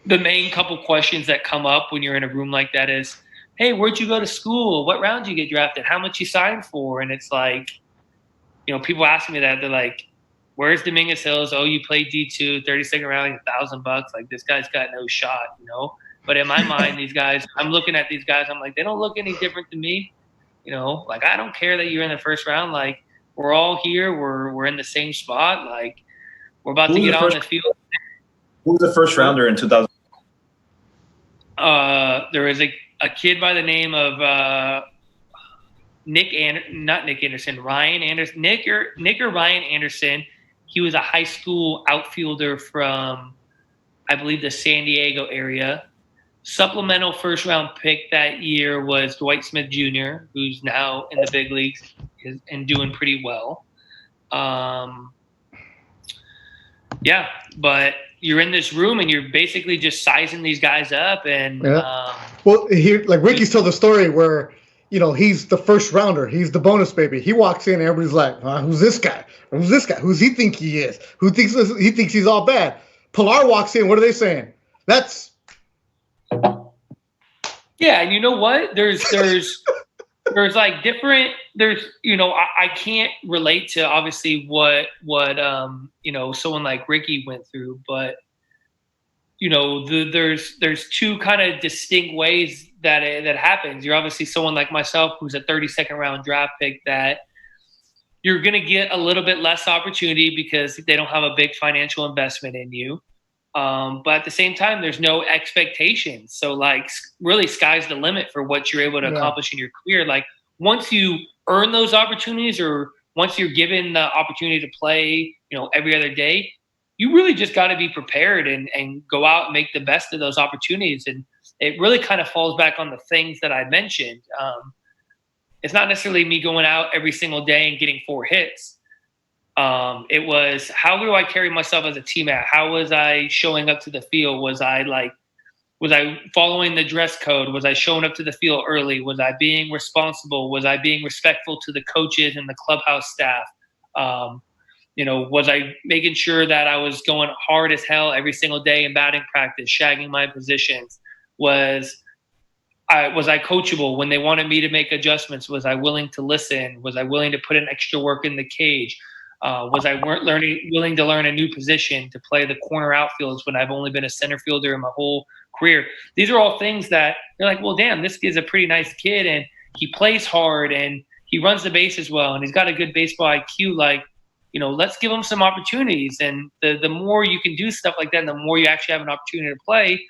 main couple questions that come up when you're in a room like that is, hey, where'd you go to school? What round did you get drafted? How much you signed for? And it's like, people ask me that. They're like, where's Dominguez Hills? Oh, you played D2, 32nd round, like $1,000. Like, this guy's got no shot, But in my mind, these guys, I'm looking at these guys, I'm like, they don't look any different than me. Like, I don't care that you're in the first round. Like, we're all here. We're in the same spot. Like, we're about to get on the field. Who was the first rounder in 2000? There was a kid by the name of Ryan Anderson. Nick or Ryan Anderson. He was a high school outfielder from, I believe, the San Diego area. Supplemental first round pick that year was Dwight Smith Jr., who's now in the big leagues and doing pretty well. Yeah, but you're in this room and you're basically just sizing these guys up. And well, here, like Ricky's told the story where, he's the first rounder. He's the bonus baby. He walks in and everybody's like, who's this guy? Who's this guy? Who's he think he is? He thinks he's all bad? Pilar walks in. What are they saying? That's Yeah, and you know what? There's like different. I can't relate to obviously what someone like Ricky went through, but there's two kind of distinct ways that happens. You're obviously someone like myself who's a 32nd round draft pick that you're going to get a little bit less opportunity because they don't have a big financial investment in you. But at the same time, there's no expectations. So like really sky's the limit for what you're able to accomplish in your career. Like once you earn those opportunities or once you're given the opportunity to play, every other day, you really just got to be prepared and go out and make the best of those opportunities. And it really kind of falls back on the things that I mentioned. It's not necessarily me going out every single day and getting 4 hits. It was, how do I carry myself as a teammate? How was I showing up to the field? Was I following the dress code? Was I showing up to the field early? Was I being responsible? Was I being respectful to the coaches and the clubhouse staff? Was I making sure that I was going hard as hell every single day in batting practice, shagging my positions? Was I coachable when they wanted me to make adjustments? Was I willing to listen? Was I willing to put in extra work in the cage? Was I willing to learn a new position to play the corner outfields when I've only been a center fielder in my whole career? These are all things that you're like, well, damn, this kid's a pretty nice kid and he plays hard and he runs the bases well and he's got a good baseball IQ. Like, let's give him some opportunities. And the more you can do stuff like that, and the more you actually have an opportunity to play,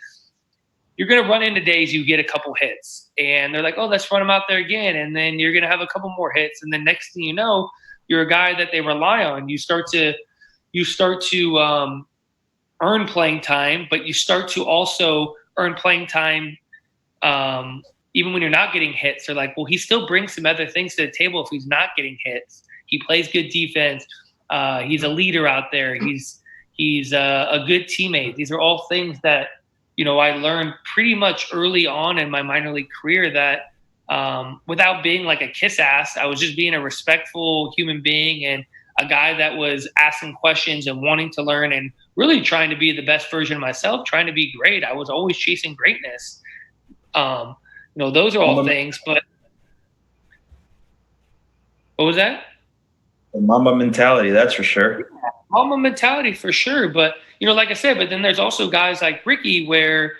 you're going to run into days you get a couple hits and they're like, oh, let's run him out there again. And then you're going to have a couple more hits. And then next thing you know, you're a guy that they rely on. You start to earn playing time, but you start to also earn playing time even when you're not getting hits. They're like, well, he still brings some other things to the table if he's not getting hits. He plays good defense. He's a leader out there. He's a good teammate. These are all things that I learned pretty much early on in my minor league career that without being like a kiss ass, I was just being a respectful human being and a guy that was asking questions and wanting to learn and really trying to be the best version of myself, trying to be great. I was always chasing greatness. Those are all things, but what was that? The Mamba mentality, that's for sure. Mamba mentality for sure. But, like I said, but then there's also guys like Ricky where,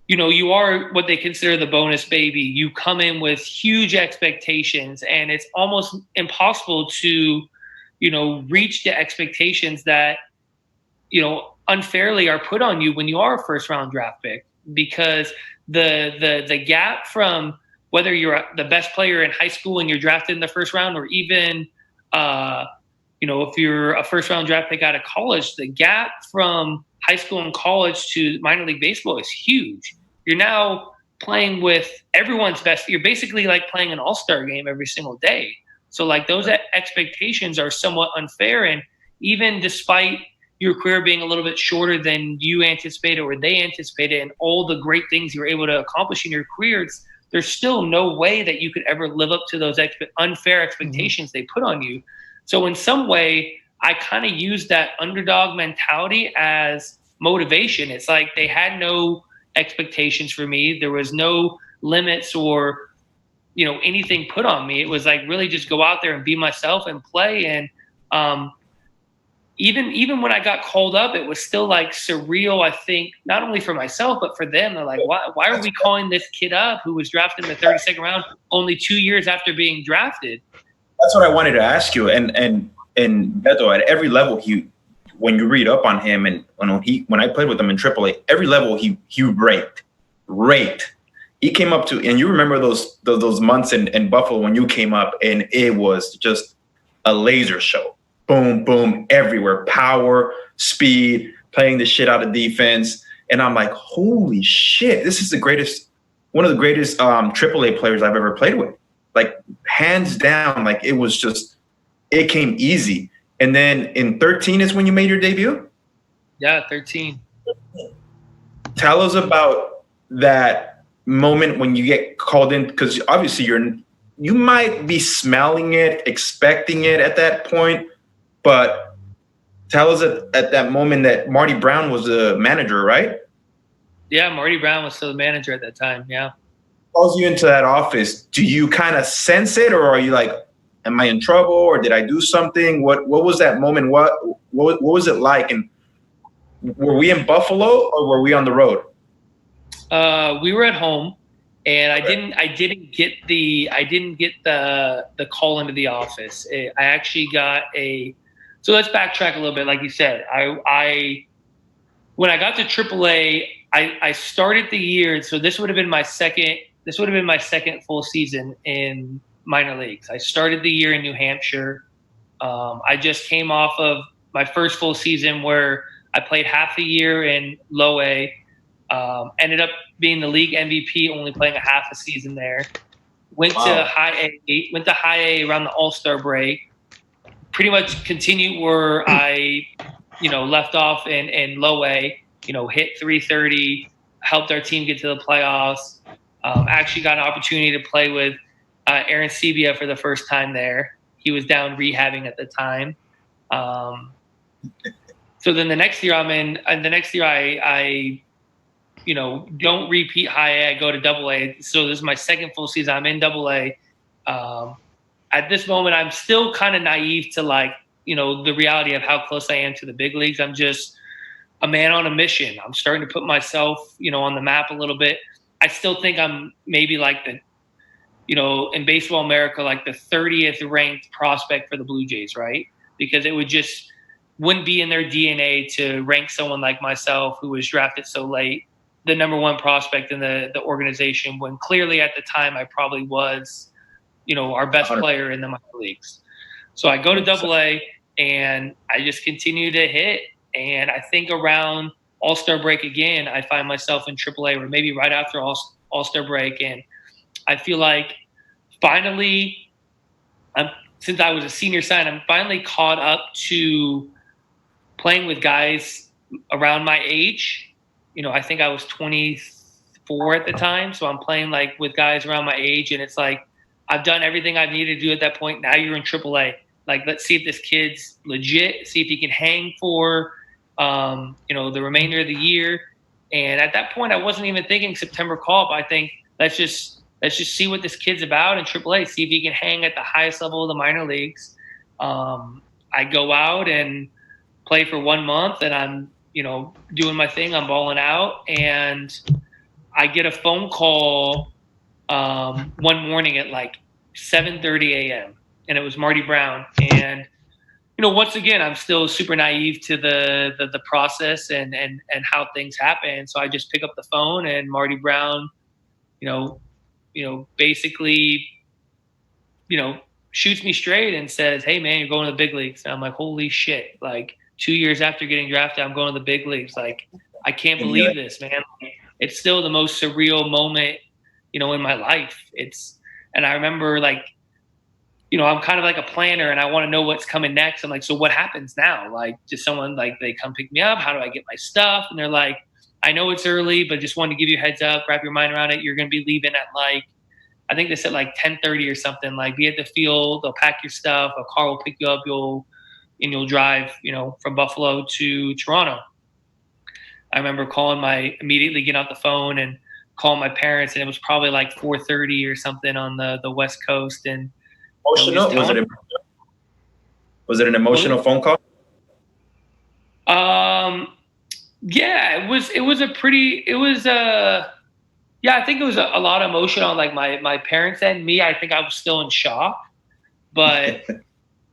you are what they consider the bonus baby. You come in with huge expectations and it's almost impossible to, reach the expectations that, unfairly are put on you when you are a first round draft pick, because the gap from whether you're the best player in high school and you're drafted in the first round or even, if you're a first round draft pick out of college, the gap from high school and college to minor league baseball is huge. You're now playing with everyone's best. You're basically like playing an all-star game every single day. So like those expectations are somewhat unfair. And even despite your career being a little bit shorter than you anticipated or they anticipated and all the great things you were able to accomplish in your careers, there's still no way that you could ever live up to those unfair expectations they put on you. So in some way, I kind of use that underdog mentality as motivation. It's like they had no expectations for me. There was no limits or, anything put on me. It was like really just go out there and be myself and play. And even when I got called up, it was still like surreal, I think, not only for myself, but for them. They're like, why are we calling this kid up who was drafted in the 32nd round only 2 years after being drafted? That's what I wanted to ask you. And Beto, at every level, when you read up on him and when I played with him in AAA, every level he raked. He came up to, and you remember those months in Buffalo when you came up, and it was just a laser show. Boom, boom, everywhere. Power, speed, playing the shit out of defense. And I'm like, holy shit, this is one of the greatest AAA players I've ever played with. Like, hands down, like it came easy. And then in 13 is when you made your debut? Yeah, 13. Tell us about that moment when you get called in, because obviously you might be smelling it, expecting it at that point, but tell us at that moment that Marty Brown was the manager, right? Yeah, Marty Brown was still the manager at that time. Yeah. Calls you into that office. Do you kind of sense it, or are you like, am I in trouble, or did I do something? What was that moment? What was it like? And were we in Buffalo or were we on the road? We were at home, and I didn't get the call into the office. I actually got a. So let's backtrack a little bit. Like you said, I when I got to AAA, I started the year. So this would have been my second. This would have been my second full season in minor leagues. I started the year in New Hampshire. I just came off of my first full season where I played half a year in low A. Ended up being the league MVP, only playing a half a season there. Went to high A around the All-Star break. Pretty much continued where I, left off in low A. Hit 330, helped our team get to the playoffs. Actually got an opportunity to play with Aaron Sebia for the first time there. He was down rehabbing at the time. So then the next year I don't repeat high A. I go to double A. So this is my second full season. I'm in double A. At this moment, I'm still kind of naive to the reality of how close I am to the big leagues. I'm just a man on a mission. I'm starting to put myself, on the map a little bit. I still think I'm maybe like in Baseball America, like the 30th ranked prospect for the Blue Jays, right? Because it wouldn't be in their DNA to rank someone like myself who was drafted so late, the number one prospect in the organization, when clearly at the time I probably was, our best player in the minor leagues. So I go to double A and I just continue to hit. And I think around All-Star break again, I find myself in AAA, or maybe right after All-Star break. And I feel like finally, since I was a senior sign, I'm finally caught up to playing with guys around my age. I think I was 24 at the time. So I'm playing with guys around my age. And it's like, I've done everything I've needed to do at that point. Now you're in AAA. Let's see if this kid's legit, see if he can hang for, the remainder of the year. And at that point, I wasn't even thinking September call-up. I think let's just see what this kid's about in AAA, see if he can hang at the highest level of the minor leagues. I go out and play for 1 month, and I'm, doing my thing. I'm balling out, and I get a phone call one morning at 7:30 a.m. and it was Marty Brown. And once again, I'm still super naive to the process and how things happen. So I just pick up the phone, and Marty Brown, basically, shoots me straight and says, "Hey man, you're going to the big leagues." And I'm like, "Holy shit!" 2 years after getting drafted, I'm going to the big leagues. I can't believe this, man. It's still the most surreal moment, in my life. And I remember I'm kind of like a planner, and I want to know what's coming next. I'm like, so what happens now? Just someone they come pick me up? How do I get my stuff? And they're like, I know it's early, but just wanted to give you a heads up, wrap your mind around it. You're going to be leaving at I think they said 10:30 or something. Be at the field, they'll pack your stuff, a car will pick you up, you'll drive, from Buffalo to Toronto. I remember immediately getting off the phone and calling my parents, and it was probably 4:30 or something on the West Coast. And emotional? Was it an emotional phone call? Yeah, it was I think it was a lot of emotion on my parents and me. I think I was still in shock, but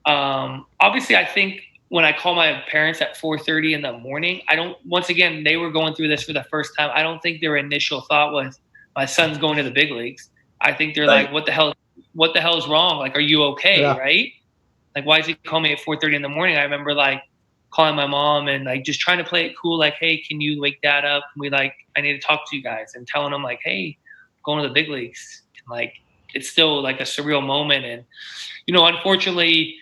obviously I think when I call my parents at 4:30 in the morning, once again, they were going through this for the first time. I don't think their initial thought was my son's going to the big leagues. I think they're like, what the hell is wrong? Are you okay? Yeah. Right? Why is he calling me at 4:30 in the morning? I remember calling my mom and just trying to play it cool. Hey, can you wake dad up? I need to talk to you guys, and telling them hey, I'm going to the big leagues. And it's still a surreal moment. And, unfortunately,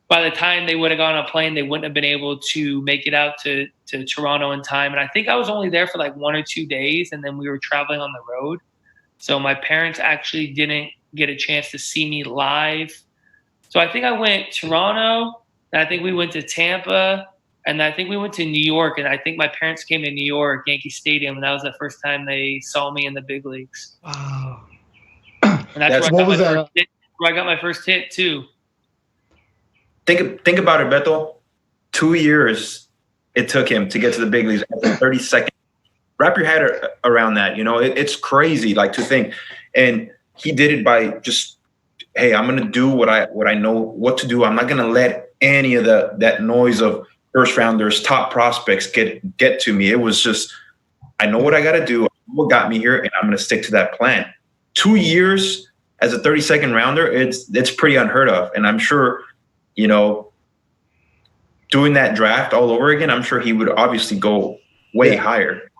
by the time they would have gone on a plane, they wouldn't have been able to make it out to Toronto in time. And I think I was only there for 1 or 2 days, and then we were traveling on the road. So my parents actually didn't get a chance to see me live. So I think I went Toronto, and I think we went to Tampa, And I think we went to New York, and I think my parents came to New York, Yankee Stadium, and that was the first time they saw me in the big leagues. Wow. And that's where I What got was my that? first hit. Where I got my first hit too. Think about it, Beto. 2 years it took him to get to the big leagues after 30 seconds. Wrap your head around that. You know, it's crazy, like, to think. And he did it by just, hey, I'm gonna do what I know what to do. I'm not gonna let any of that noise of first rounders, top prospects get to me. It was just, I know what I gotta do, what got me here, and I'm gonna stick to that plan. 2 years as a 32nd rounder, it's pretty unheard of. And I'm sure, you know, doing that draft all over again, I'm sure he would obviously go way higher.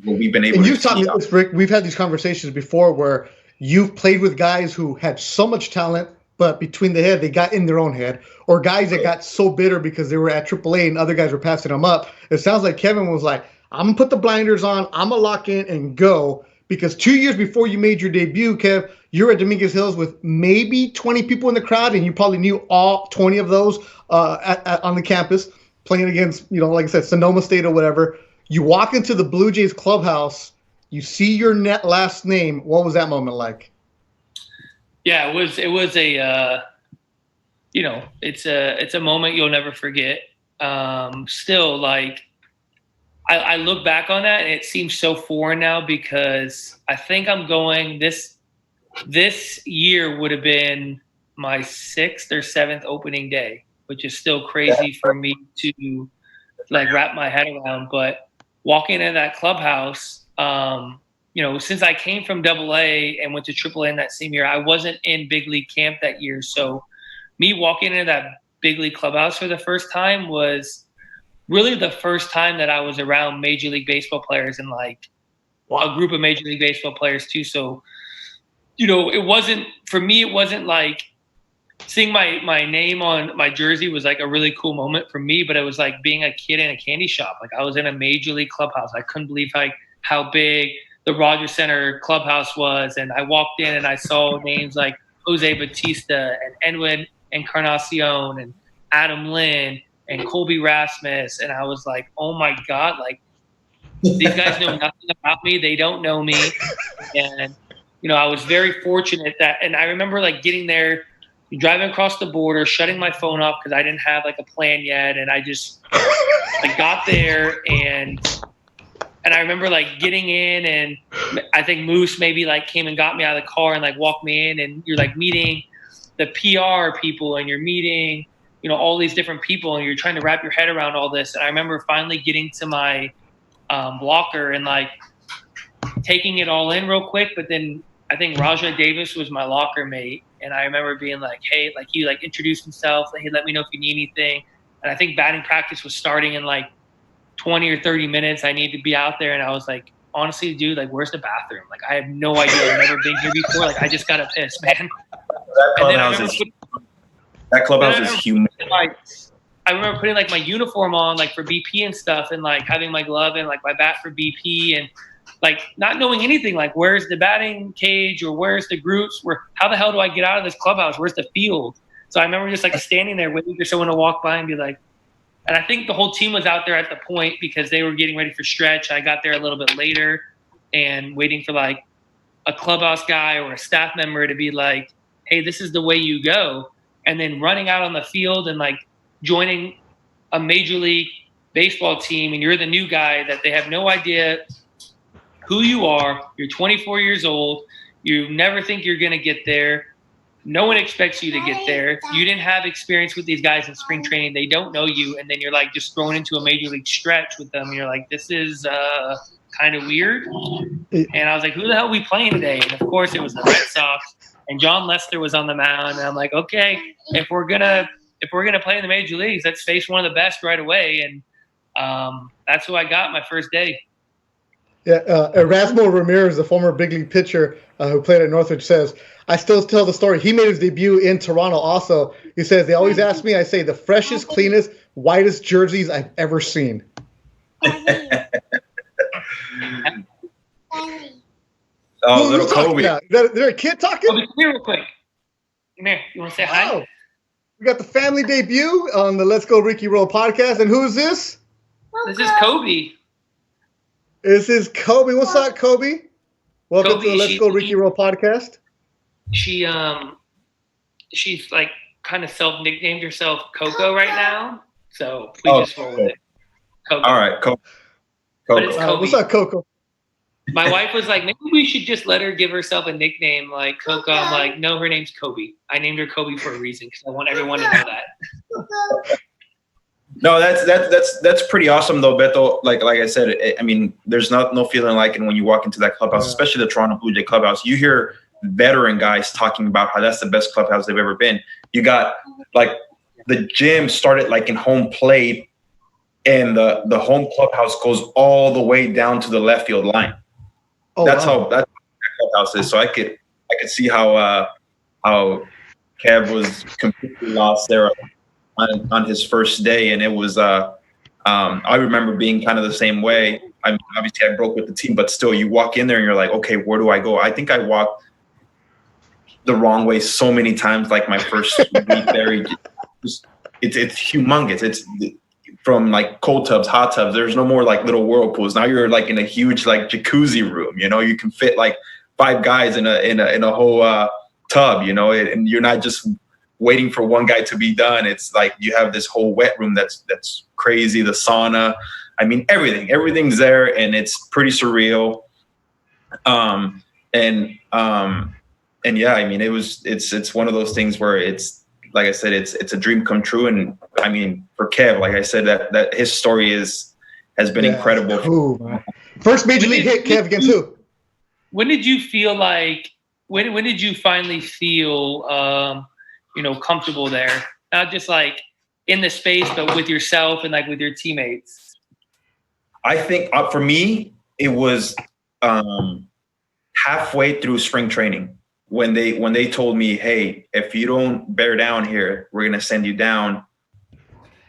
What we've been able And to you've taught see. me this, Rick. We've had these conversations before where you've played with guys who had so much talent, but between the head, they got in their own head, or guys that got so bitter because they were at AAA and other guys were passing them up. It sounds like Kevin was like, I'm going to put the blinders on, I'm going to lock in and go. Because 2 years before you made your debut, Kev, you're at Dominguez Hills with maybe 20 people in the crowd, and you probably knew all 20 of those on the campus, playing against, you know, like I said, Sonoma State or whatever. You walk into the Blue Jays clubhouse, you see your last name. What was that moment like? Yeah, it was a you know, it's a moment you'll never forget. Still, like, I look back on that and it seems so foreign now, because I think I'm going this year would have been my 6th or 7th opening day, which is still crazy for me to like wrap my head around. But walking in that clubhouse, you know, since I came from AA and went to AAA in that same year, I wasn't in big league camp that year. So me walking into that big league clubhouse for the first time was really the first time that I was around Major League Baseball players, and like a group of Major League Baseball players too. So, you know, it wasn't like seeing my name on my jersey was like a really cool moment for me, but it was like being a kid in a candy shop. Like, I was in a Major League clubhouse. I couldn't believe how big the Rogers Center clubhouse was. And I walked in and I saw names like Jose Bautista and Edwin Encarnacion and Adam Lynn and Colby Rasmus. And I was like, oh my God, like, these guys know nothing about me. They don't know me. And, you know, I was very fortunate and I remember like getting there, driving across the border, shutting my phone off because I didn't have like a plan yet. And I got there and I remember like getting in, and I think Moose maybe like came and got me out of the car and like walked me in, and you're like meeting the PR people and you're meeting, you know, all these different people, and you're trying to wrap your head around all this. And I remember finally getting to my locker and like taking it all in real quick. But then I think Rajah Davis was my locker mate. And I remember being like, hey, like, he like introduced himself. Like, hey, let me know if you need anything. And I think batting practice was starting in like 20 or 30 minutes. I need to be out there. And I was like, honestly, dude, like, where's the bathroom? Like, I have no idea. I've never been here before. Like, I just got to piss, man. That clubhouse is human. I remember putting like my uniform on, like, for BP and stuff, and like having my glove and like my bat for BP, and like not knowing anything, like, where's the batting cage or where's the groups, how the hell do I get out of this clubhouse? Where's the field? So I remember just like standing there waiting for someone to walk by and be like, and I think the whole team was out there at the point because they were getting ready for stretch. I got there a little bit later and waiting for like a clubhouse guy or a staff member to be like, hey, this is the way you go. And then running out on the field and like joining a Major League Baseball team, and you're the new guy that they have no idea who you are. You're 24 years old. You never think you're going to get there. No one expects you to get there. You didn't have experience with these guys in spring training. They don't know you. And then you're like just thrown into a major league stretch with them. You're like, this is kind of weird. And I was like, who the hell are we playing today? And of course it was the Red Sox, and John Lester was on the mound. And I'm like, okay, if we're going to play in the major leagues, let's face one of the best right away. And that's who I got my first day. Yeah, Erasmo Ramirez, the former big league pitcher who played at Northridge, says, I still tell the story. He made his debut in Toronto also. He says, they always ask me, I say, the freshest, cleanest, whitest jerseys I've ever seen. Oh, little Kobe. Is there a kid talking? Kobe, come here real quick. Come here. You want to say hi? We got the family debut on the Let's Go Ricky Roll podcast. And who is this? This is Kobe. This is Kobe. What's up, Kobe? Welcome Kobe, to the Let's Go Ricky Roll podcast. She's like kind of self nicknamed herself Coco right now. So we just roll with it. Coco. All right, Coco. But it's Kobe. What's up, Coco? My wife was like, maybe we should just let her give herself a nickname like Coco. I'm like, no, her name's Kobe. I named her Kobe for a reason because I want everyone to know that. No, that's pretty awesome though, Beto. Like I said, I mean, there's no feeling like it when you walk into that clubhouse, especially the Toronto Blue Jay clubhouse. You hear veteran guys talking about how that's the best clubhouse they've ever been. You got like the gym started like in home plate, and the home clubhouse goes all the way down to the left field line. Oh, that's wow. How that clubhouse is. So I could see how Kev was completely lost there on his first day, and it was I remember being kind of the same way. I mean, obviously I broke with the team, but still, you walk in there and you're like, okay, where do I go? I think I walked the wrong way so many times. Like my first week there, it's humongous. It's from like cold tubs, hot tubs. There's no more like little whirlpools. Now you're like in a huge like jacuzzi room. You know, you can fit like 5 guys in a whole tub. You know, and you're not just waiting for one guy to be done. It's like you have this whole wet room that's crazy. The sauna. I mean, everything's there, and it's pretty surreal. And yeah, I mean, it's one of those things where it's, like I said, it's a dream come true. And I mean, for Kev, like I said, that his story has been incredible. Cool, first major league hit, Kev, against who? When did you feel like, when did you finally feel, comfortable there? Not just like in the space, but with yourself and like with your teammates. I think for me, it was halfway through spring training. When they told me, hey, if you don't bear down here, we're gonna send you down.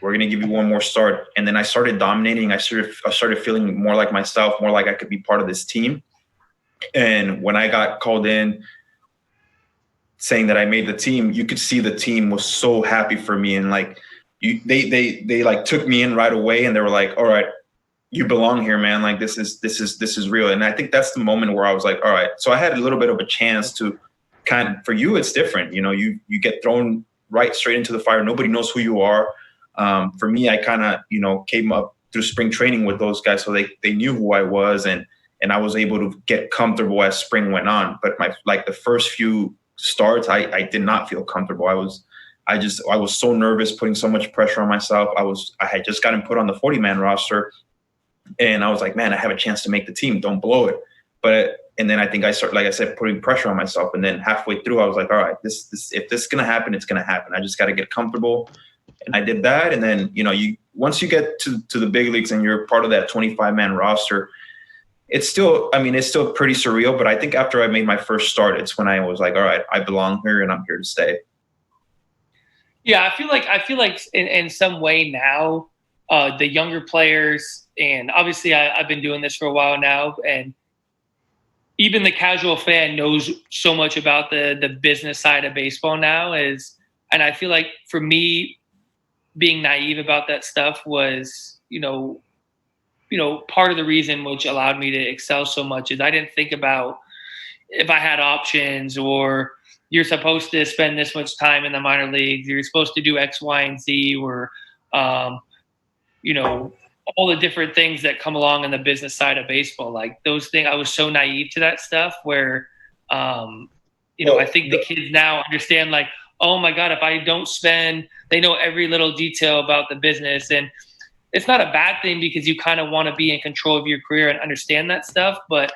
We're gonna give you one more start. And then I started dominating. I started feeling more like myself, more like I could be part of this team. And when I got called in, saying that I made the team, you could see the team was so happy for me. And like they like took me in right away, and they were like, all right, you belong here, man. Like this is real. And I think that's the moment where I was like, all right. So I had a little bit of a chance to for you, it's different. You know, you get thrown right straight into the fire. Nobody knows who you are. For me, I kind of, came up through spring training with those guys. So they knew who I was, and I was able to get comfortable as spring went on. But the first few starts, I did not feel comfortable. I was so nervous, putting so much pressure on myself. I had just gotten put on the 40-man roster, and I was like, man, I have a chance to make the team. Don't blow it. And then I think I started, like I said, putting pressure on myself. And then halfway through, I was like, all right, this if this is gonna happen, it's gonna happen. I just got to get comfortable. And I did that. And then once you get to the big leagues and you're part of that 25-man roster, it's still pretty surreal. But I think after I made my first start, it's when I was like, all right, I belong here and I'm here to stay. Yeah, I feel like in some way now, the younger players, and obviously I've been doing this for a while now, and even the casual fan knows so much about the business side of baseball now. And I feel like for me, being naive about that stuff was, part of the reason which allowed me to excel so much is I didn't think about if I had options, or you're supposed to spend this much time in the minor leagues, you're supposed to do X, Y, and Z, or, all the different things that come along in the business side of baseball. Like those things, I was so naive to that stuff where, I think the kids now understand like, oh my God, if I don't spend, they know every little detail about the business. And it's not a bad thing because you kind of want to be in control of your career and understand that stuff. But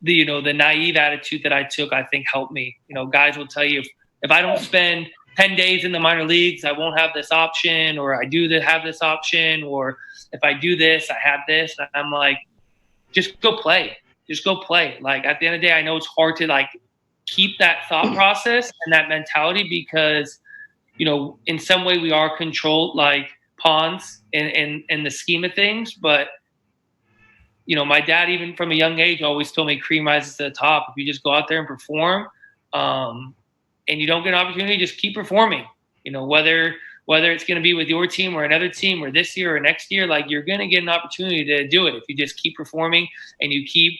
the naive attitude that I took, I think helped me. Guys will tell you if I don't spend 10 days in the minor leagues, I won't have this option, or I do have this option, or if I do this, I have this. And I'm like, just go play. Just go play. Like at the end of the day, I know it's hard to like keep that thought process and that mentality because, in some way we are controlled like pawns in the scheme of things. But, my dad, even from a young age, always told me cream rises to the top. If you just go out there and perform, and you don't get an opportunity, just keep performing. whether it's going to be with your team or another team or this year or next year, like you're going to get an opportunity to do it if you just keep performing and you keep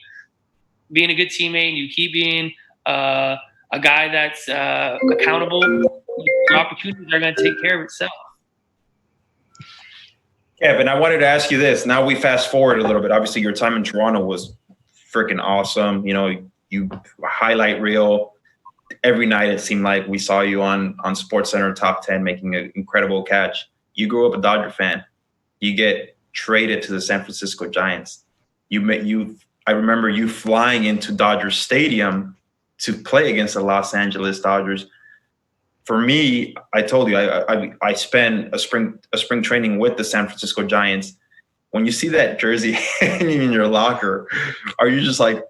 being a good teammate and you keep being a guy that's accountable. The opportunities are going to take care of itself. Kevin, I wanted to ask you this. Now we fast forward a little bit. Obviously, your time in Toronto was freaking awesome. You highlight reel every night. It seemed like we saw you on SportsCenter Top 10 making an incredible catch. You grew up a Dodger fan. You get traded to the San Francisco Giants. I remember you flying into Dodger Stadium to play against the Los Angeles Dodgers. For me, I told you I spent a spring training with the San Francisco Giants. When you see that jersey hanging in your locker, are you just like,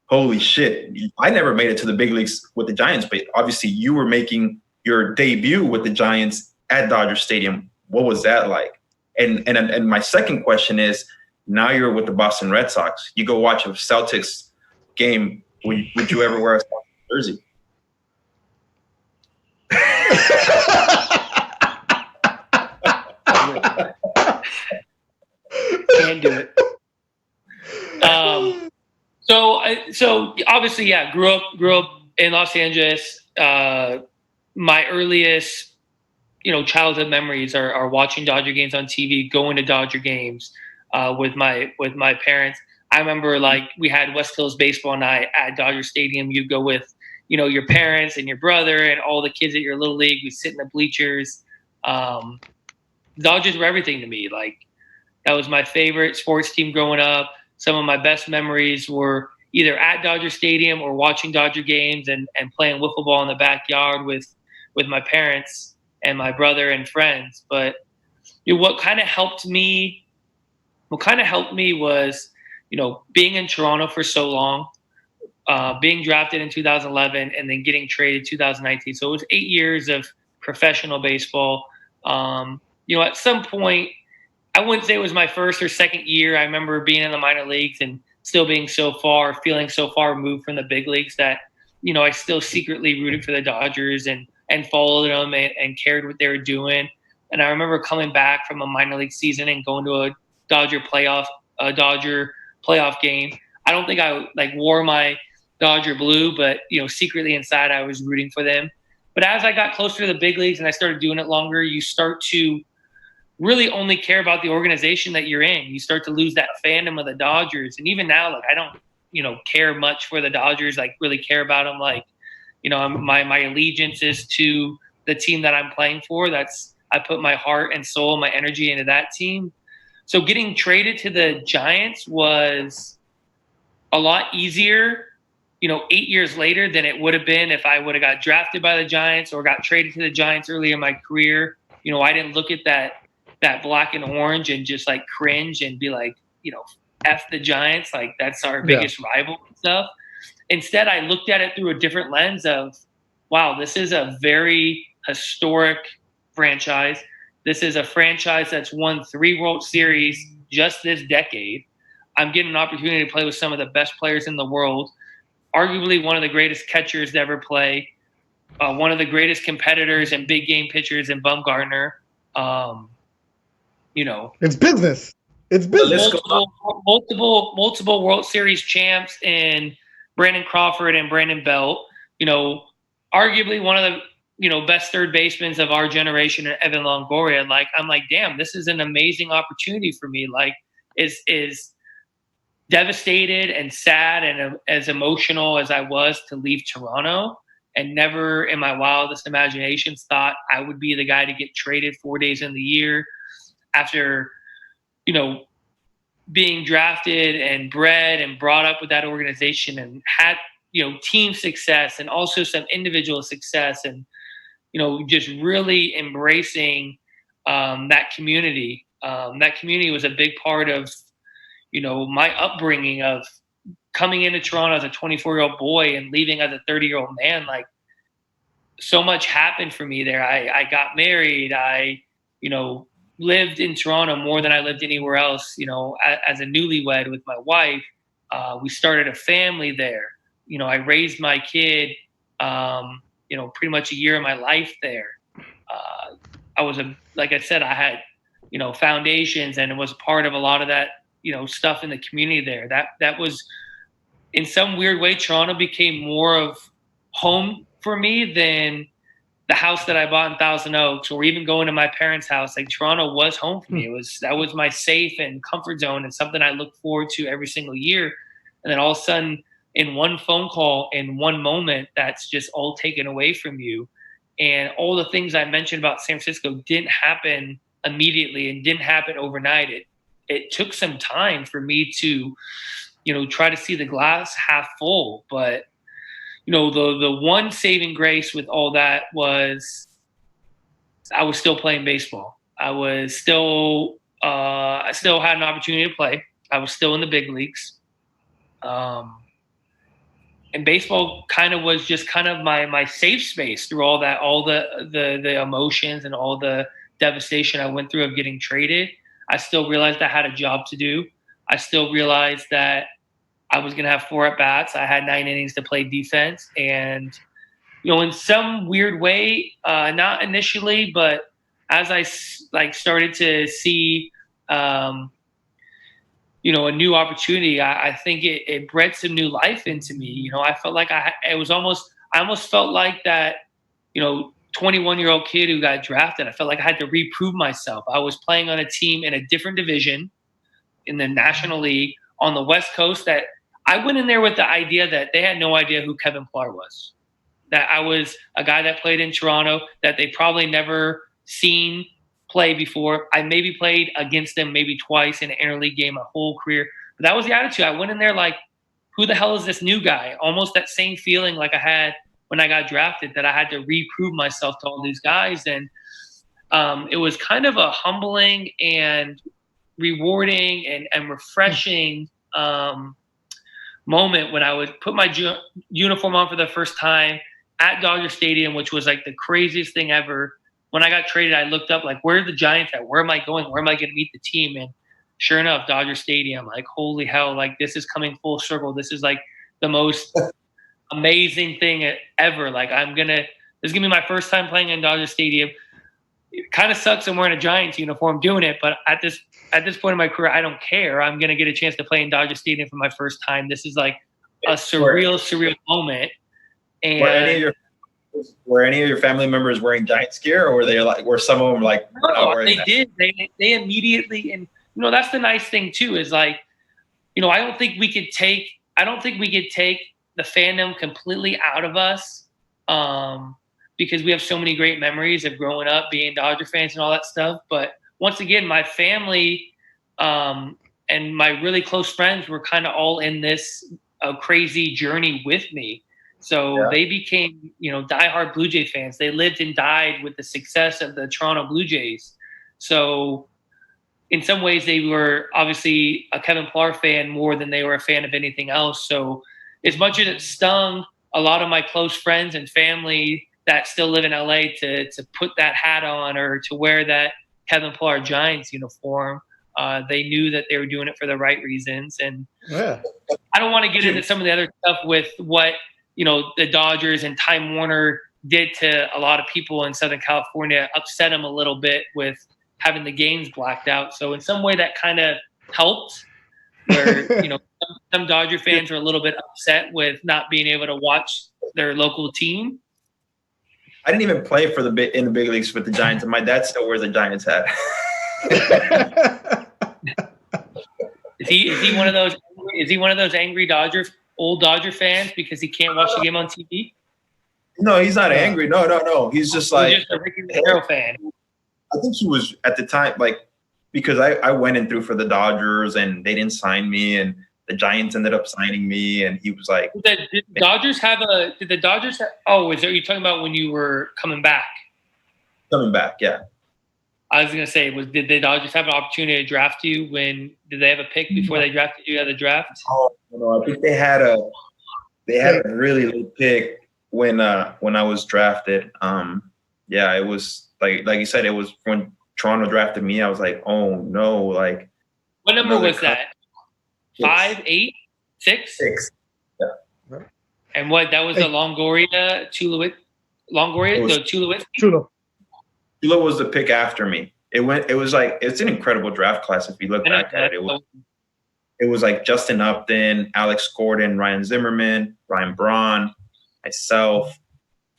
holy shit? I never made it to the big leagues with the Giants, but obviously you were making your debut with the Giants at Dodger Stadium. What was that like? And my second question is, now you're with the Boston Red Sox. You go watch a Celtics game. Would you ever wear a Celtics jersey? Can't do it. So obviously, yeah, grew up in Los Angeles. My earliest, childhood memories are watching Dodger games on TV, going to Dodger games with my parents. I remember we had West Hills baseball night at Dodger Stadium. You'd go with your parents and your brother and all the kids at your little league. We sit in the bleachers. Dodgers were everything to me. That was my favorite sports team growing up. Some of my best memories were either at Dodger Stadium or watching Dodger games and playing wiffle ball in the backyard with my parents and my brother and friends. But what kind of helped me was, being in Toronto for so long, being drafted in 2011 and then getting traded 2019. So it was 8 years of professional baseball. At some point, I wouldn't say it was my first or second year. I remember being in the minor leagues and still being feeling so far removed from the big leagues that, I still secretly rooted for the Dodgers and followed them and cared what they were doing. And I remember coming back from a minor league season and going to a Dodger playoff game. I don't think I wore my Dodger blue, but secretly inside I was rooting for them. But as I got closer to the big leagues and I started doing it longer, you start to really only care about the organization that you're in. You start to lose that fandom of the Dodgers. And even now, I don't, care much for the Dodgers, really care about them. My allegiance is to the team that I'm playing for. I put my heart and soul, my energy into that team. So getting traded to the Giants was a lot easier, 8 years later than it would have been if I would have got drafted by the Giants or got traded to the Giants early in my career. I didn't look at that black and orange and just cringe and be F the Giants. That's our biggest rival and stuff. Instead, I looked at it through a different lens of, wow, this is a very historic franchise. This is a franchise that's won 3 World Series just this decade. I'm getting an opportunity to play with some of the best players in the world, arguably one of the greatest catchers to ever play, one of the greatest competitors and big game pitchers in Bumgarner. It's business. It's business. Multiple World Series champs in Brandon Crawford and Brandon Belt. Arguably one of the best third basemen of our generation, Evan Longoria. I'm damn, this is an amazing opportunity for me. Is devastated and sad and as emotional as I was to leave Toronto, and never in my wildest imaginations thought I would be the guy to get traded 4 days in the year after, being drafted and bred and brought up with that organization and had, team success and also some individual success and, just really embracing that community. That community was a big part of, my upbringing of coming into Toronto as a 24-year-old boy and leaving as a 30-year-old man. So much happened for me there. I got married. I, lived in Toronto more than I lived anywhere else, as a newlywed with my wife. We started a family there. I raised my kid, pretty much a year of my life there. I was like I said, I had, foundations, and it was part of a lot of that, stuff in the community there. That was, in some weird way, Toronto became more of home for me than the house that I bought in Thousand Oaks, or even going to my parents' house. Like, Toronto was home for me. That was my safe and comfort zone, and something I look forward to every single year. And then all of a sudden, in one phone call, in one moment, that's just all taken away from you. And all the things I mentioned about San Francisco didn't happen immediately and didn't happen overnight. It took some time for me to, try to see the glass half full. But the one saving grace with all that was I was still playing baseball. I still had an opportunity to play. I was still in the big leagues. And baseball kind of was just kind of my safe space through all that, all the emotions and all the devastation I went through of getting traded. I still realized I had a job to do. I still realized that I was going to have 4 at-bats. I had 9 innings to play defense. And, in some weird way, not initially, but as I started to see, a new opportunity, I think it bred some new life into me. I felt like I almost felt like that, 21-year-old kid who got drafted. I felt like I had to reprove myself. I was playing on a team in a different division in the National League on the West Coast, that I went in there with the idea that they had no idea who Kevin Pillar was, that I was a guy that played in Toronto, that they probably never seen play before. I maybe played against them maybe twice in an interleague game, a whole career. But that was the attitude. I went in there like, who the hell is this new guy? Almost that same feeling like I had when I got drafted, that I had to reprove myself to all these guys. And it was kind of a humbling and rewarding and refreshing moment when I would put my uniform on for the first time at Dodger Stadium, which was like the craziest thing ever. When I got traded, I looked up like, where are the Giants at? Where am I going? Where am I going to meet the team? And sure enough, Dodger Stadium. Like, holy hell! Like, this is coming full circle. This is like the most amazing thing ever. Like, this is gonna be my first time playing in Dodger Stadium. It kind of sucks I'm wearing a Giants uniform doing it, but at this point in my career, I don't care. I'm gonna get a chance to play in Dodger Stadium for my first time. This is like a surreal moment. And were any of your family members wearing Giants gear, or were some of them like? No, they did. They immediately, and that's the nice thing too, is like, I don't think we could take the fandom completely out of us, because we have so many great memories of growing up being Dodger fans and all that stuff. But once again, my family and my really close friends were kind of all in this crazy journey with me. So they became, diehard Blue Jay fans. They lived and died with the success of the Toronto Blue Jays. So in some ways, they were obviously a Kevin Pillar fan more than they were a fan of anything else. So as much as it stung a lot of my close friends and family that still live in LA to put that hat on or to wear that Kevin Pillar Giants uniform, they knew that they were doing it for the right reasons. And I don't want to get into some of the other stuff with what, the Dodgers and Time Warner did to a lot of people in Southern California, upset them a little bit with having the games blacked out. So in some way that kind of helped, where, some Dodger fans are a little bit upset with not being able to watch their local team. I didn't even play in the big leagues with the Giants, and my dad still wears a Giants hat. Is he one of those? Is he one of those angry old Dodger fans because he can't watch the game on TV? No, he's not angry. No. He's just like just a Ricky Romero fan. I think he was at the time, like, because I went and threw for the Dodgers and they didn't sign me, and the Giants ended up signing me, and he was like, Did the Dodgers have are you talking about when you were coming back? Coming back, yeah. I was gonna say, did the Dodgers have an opportunity to draft you? Did they have a pick before they drafted you at the draft? Oh no, I think they had a really late pick when I was drafted. It was like you said, it was when Toronto drafted me. I was like, oh no, like. What number was that? 5, 8, 6? 6. Yeah. And that was a Longoria, Tulowitzki? Chulo. Tulo was the pick after me. It's an incredible draft class if you look back at it. It was like Justin Upton, Alex Gordon, Ryan Zimmerman, Ryan Braun, myself,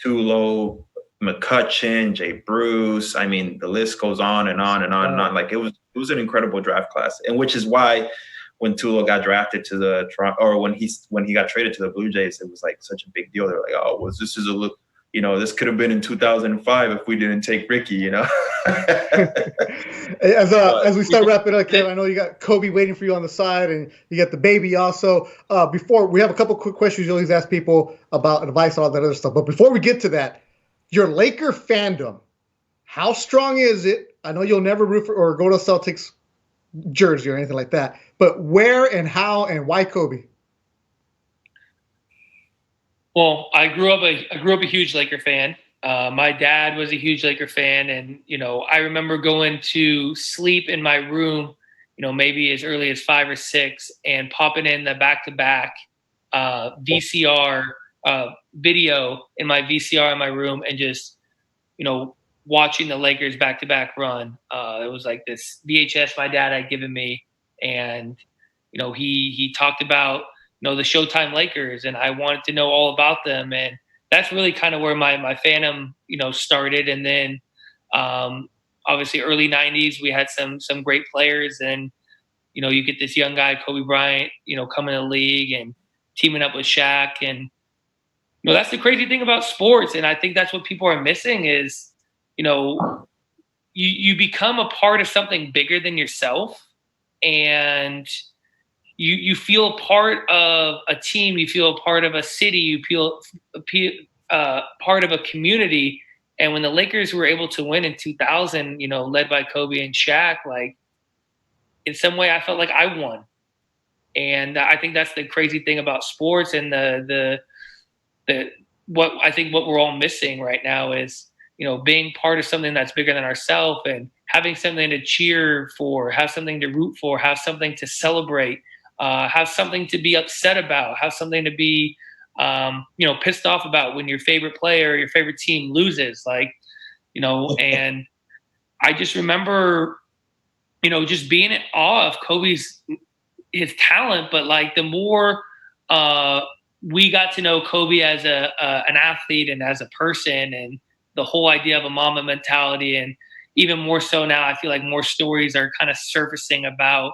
Tulo, McCutcheon, Jay Bruce. I mean, the list goes on and on and on and on. Like it was an incredible draft class, and which is why when Tulo got drafted to the or when he got traded to the Blue Jays, it was like such a big deal. They're like, oh, well, this is a look. You know, this could have been in 2005 if we didn't take Ricky, you know. As we start wrapping up, Kev, I know you got Kobe waiting for you on the side, and you got the baby also. Before we have a couple quick questions you always ask people about advice and all that other stuff. But before we get to that, your Laker fandom, how strong is it? I know you'll never root for or go to Celtics jersey or anything like that, but where and how and why Kobe? Well, I grew up a huge Laker fan. My dad was a huge Laker fan, and I remember going to sleep in my room, maybe as early as 5 or 6, and popping in the back-to-back VCR video in my VCR in my room, and just watching the Lakers back-to-back run. It was like this VHS my dad had given me, and he talked about the Showtime Lakers, and I wanted to know all about them. And that's really kind of where my fandom, started. And then obviously early 90s, we had some great players, and, you get this young guy, Kobe Bryant, coming to the league and teaming up with Shaq. And, that's the crazy thing about sports. And I think that's what people are missing is, you become a part of something bigger than yourself, and you feel a part of a team, you feel a part of a city, you feel part of a community. And when the Lakers were able to win in 2000, led by Kobe and Shaq, like in some way I felt like I won. And I think that's the crazy thing about sports, and what we're all missing right now is, being part of something that's bigger than ourselves, and having something to cheer for, have something to root for, have something to celebrate, have something to be upset about, have something to be, pissed off about when your favorite player or your favorite team loses, and I just remember, just being in awe of his talent. But like the more we got to know Kobe as an athlete and as a person, and the whole idea of a Mamba mentality, and even more so now, I feel like more stories are kind of surfacing about,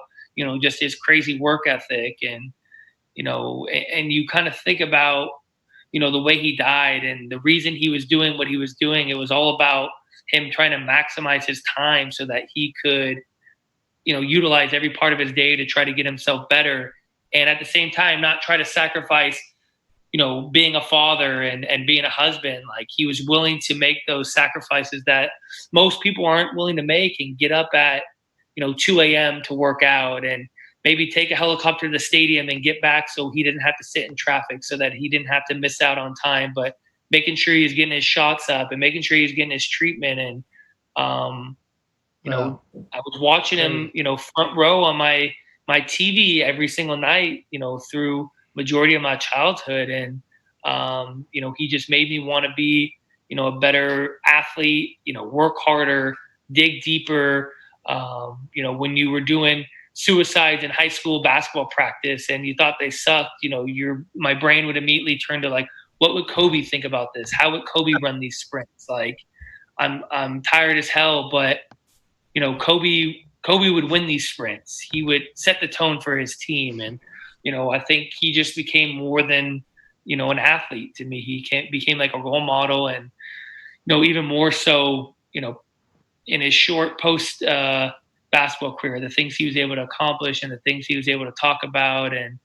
just his crazy work ethic, and, and you kind of think about, the way he died and the reason he was doing what he was doing. It was all about him trying to maximize his time so that he could, utilize every part of his day to try to get himself better. And at the same time, not try to sacrifice, being a father and being a husband. Like, he was willing to make those sacrifices that most people aren't willing to make, and get up at, 2 a.m. to work out, and maybe take a helicopter to the stadium and get back so he didn't have to sit in traffic, so that he didn't have to miss out on time, but making sure he's getting his shots up and making sure he's getting his treatment. And, I was watching him, front row on my TV every single night, through majority of my childhood. And, he just made me want to be, a better athlete, work harder, dig deeper. When you were doing suicides in high school basketball practice and you thought they sucked, my brain would immediately turn to like, what would Kobe think about this? How would Kobe run these sprints? Like, I'm tired as hell, but Kobe would win these sprints. He would set the tone for his team. And, I think he just became more than, an athlete to me. He became like a role model, and, even more so, in his short post basketball career, the things he was able to accomplish and the things he was able to talk about, and,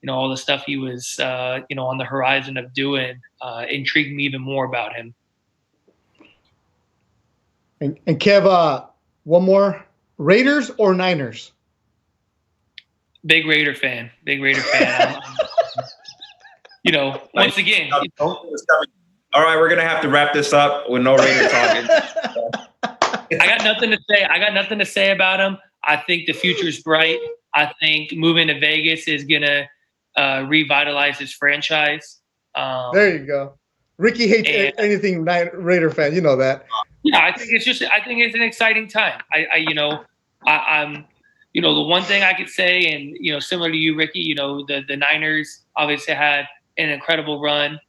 all the stuff he was, on the horizon of doing, intrigued me even more about him. And Kev, one more, Raiders or Niners? Big Raider fan. Once again. All right, we're gonna have to wrap this up with no Raider talking. I got nothing to say about him. I think the future's bright. I think moving to Vegas is gonna revitalize his franchise. There you go. Ricky hates anything Raider fan. You know that. Yeah, I think it's an exciting time. I'm the one thing I could say, and similar to you, Ricky, the Niners obviously had an incredible run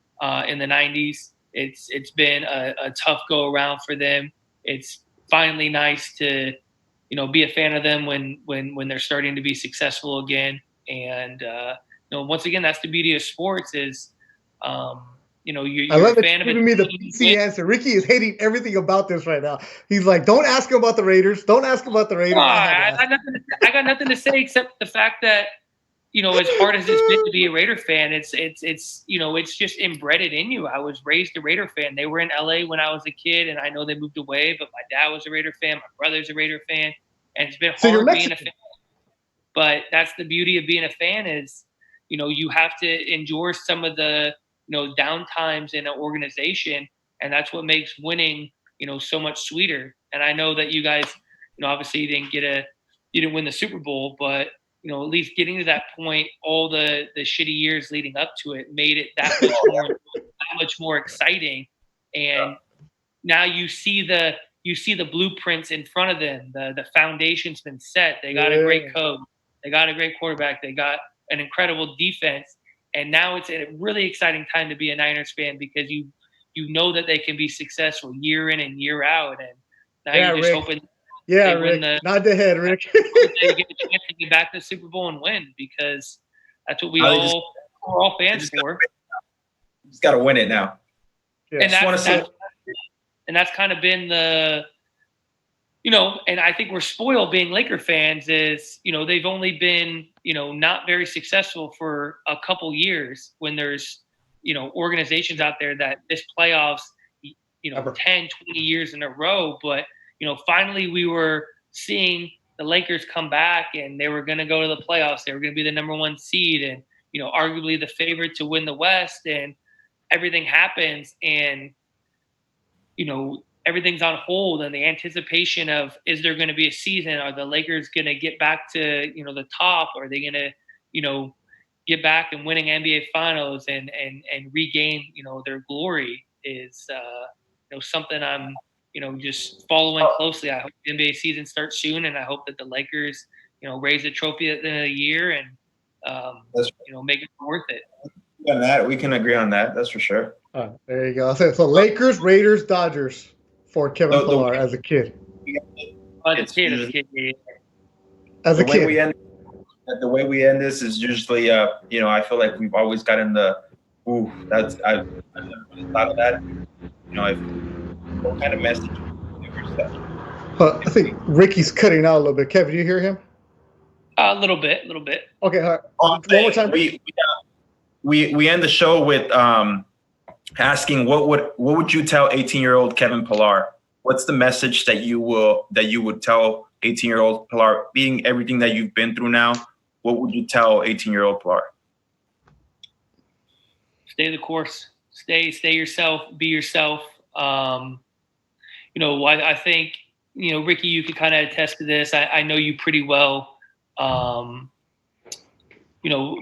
in the '90s. It's been a tough go around for them. It's finally nice to be a fan of them when they're starting to be successful again. And once again, that's the beauty of sports is I you're a love that fan of you're a giving me the team. PC answer. Ricky is hating everything about this right now. He's like, don't ask him about the Raiders. Don't ask him about the Raiders. I had to ask. I got nothing to say except the fact that as hard as it's been to be a Raider fan, it's just embedded in you. I was raised a Raider fan. They were in LA when I was a kid, and I know they moved away, but my dad was a Raider fan. My brother's a Raider fan, and it's been So you're hard being a Mexican. fan. But that's the beauty of being a fan is, you have to endure some of the, down times in an organization, and that's what makes winning, so much sweeter. And I know that you guys, obviously you didn't win the Super Bowl, but at least getting to that point, all the shitty years leading up to it made it that much more exciting. And now you see the blueprints in front of them. The foundation's been set. They got a great coach. They got a great quarterback. They got an incredible defense. And now it's a really exciting time to be a Niners fan because you know that they can be successful year in and year out. And now you're just hoping Rick. Nod the head, Rick. they get a chance to get back to the Super Bowl and win because that's what we're all fans for. Just got to win it now. Yeah. And that's kind of been the and I think we're spoiled being Laker fans is, they've only been, not very successful for a couple years when there's, organizations out there that this playoffs, 10, 20 years in a row. But, finally we were seeing the Lakers come back and they were going to go to the playoffs. They were going to be the number one seed and, arguably the favorite to win the West, and everything happens and, everything's on hold, and the anticipation of, is there going to be a season? Are the Lakers going to get back to, the top? Or are they going to, get back and winning NBA finals and regain, their glory is, something I'm, just following closely. I hope the NBA season starts soon, and I hope that the Lakers, raise a trophy at the end of the year and, make it worth it. We can agree on that. That's for sure. There you go. So Lakers, Raiders, Dodgers for Kevin Pillar as a kid. The way we end this is usually, I feel like we've always gotten the, I've never really thought of that. What kind of message? I think Ricky's cutting out a little bit. Kevin, do you hear him? A little bit. Okay, all right. One more time. We end the show with asking what would you tell 18-year-old Kevin Pillar? What's the message that you would tell 18-year-old Pillar, being everything that you've been through now? What would you tell 18-year-old Pillar? Stay the course. Stay yourself. Be yourself. I think Ricky, you could kind of attest to this. I know you pretty well.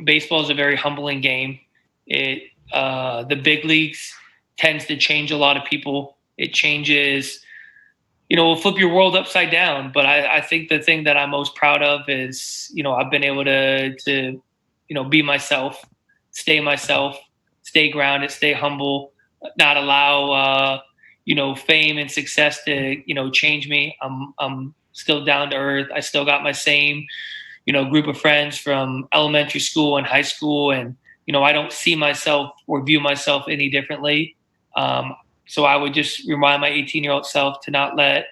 Baseball is a very humbling game. The big leagues tends to change a lot of people. It changes, will flip your world upside down. But I think the thing that I'm most proud of is, I've been able to be myself, stay grounded, stay humble, not allow, fame and success to, change me. I'm still down to earth. I still got my same, group of friends from elementary school and high school. And, I don't see myself or view myself any differently. So I would just remind my 18-year-old self to not let,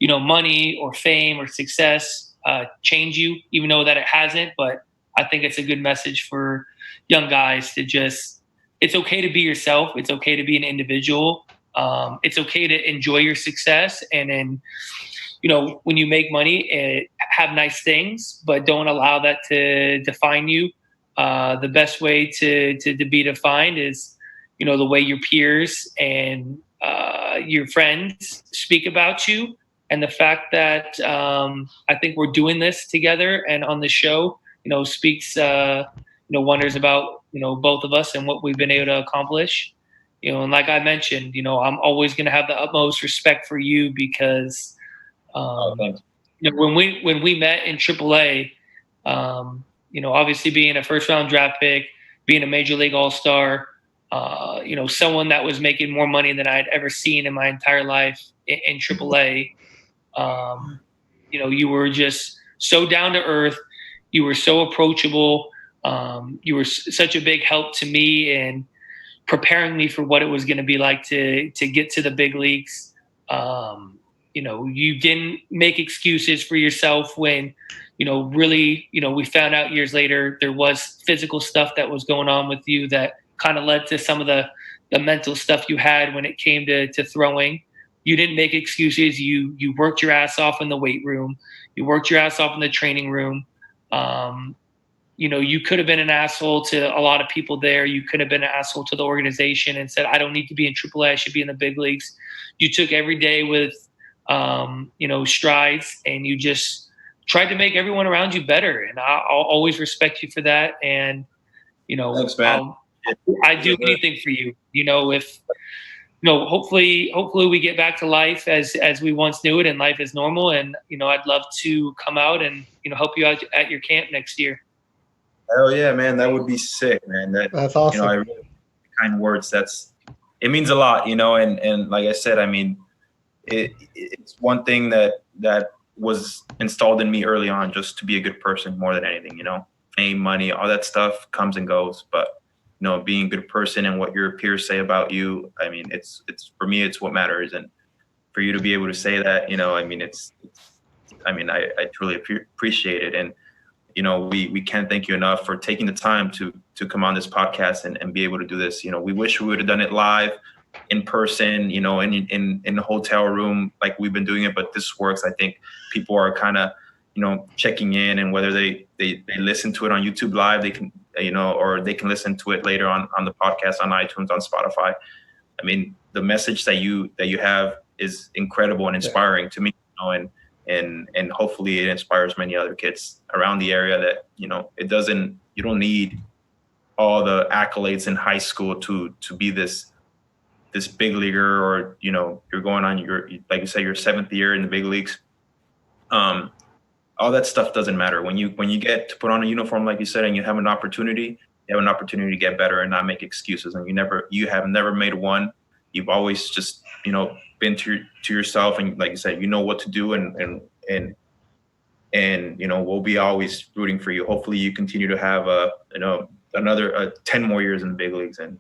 money or fame or success change you, even though that it hasn't. But I think it's a good message for young guys to just, it's okay to be yourself. It's okay to be an individual. It's okay to enjoy your success. And then, when you make money, have nice things, but don't allow that to define you. The best way to be defined is, the way your peers and your friends speak about you. And the fact that I think we're doing this together and on the show, speaks, wonders about, both of us and what we've been able to accomplish. And like I mentioned, I'm always going to have the utmost respect for you because, Thanks. when we met in AAA, obviously being a first round draft pick, being a major league all-star, someone that was making more money than I'd ever seen in my entire life in AAA. You were just so down to earth. You were so approachable. You were such a big help to me and preparing me for what it was going to be like to get to the big leagues. You didn't make excuses for yourself when, really, we found out years later there was physical stuff that was going on with you that kind of led to some of the mental stuff you had when it came to throwing. You didn't make excuses. You worked your ass off in the weight room. You worked your ass off in the training room. You could have been an asshole to a lot of people there. You could have been an asshole to the organization and said, I don't need to be in AAA. I should be in the big leagues. You took every day with, strides, and you just tried to make everyone around you better. And I'll always respect you for that. And, Thanks, man. I'd do anything for you, if, hopefully we get back to life as we once knew it and life is normal. And, I'd love to come out and, help you out at your camp next year. Hell yeah, man. That would be sick, man. That's awesome. I really kind words. It means a lot, and like I said, I mean, it's one thing that was installed in me early on, just to be a good person more than anything, fame, money, all that stuff comes and goes. But, being a good person and what your peers say about you, I mean, it's for me, it's what matters. And for you to be able to say that, I mean, I truly appreciate it. And, we can't thank you enough for taking the time to come on this podcast and be able to do this. We wish we would have done it live, in person, in the hotel room like we've been doing it, but this works. I think people are kind of, checking in, and whether they listen to it on YouTube Live, they can, or they can listen to it later on the podcast, on iTunes, on Spotify. I mean, the message that you have is incredible and inspiring to me, and hopefully it inspires many other kids around the area that, you don't need all the accolades in high school to be this big leaguer, or, you're going on like you say, your 7th year in the big leagues. All that stuff doesn't matter. When you get to put on a uniform, like you said, and you have an opportunity to get better and not make excuses. And you have never made one. You've always just, been to yourself, and like you said, what to do, and we'll be always rooting for you. Hopefully you continue to have another 10 more years in the big leagues, and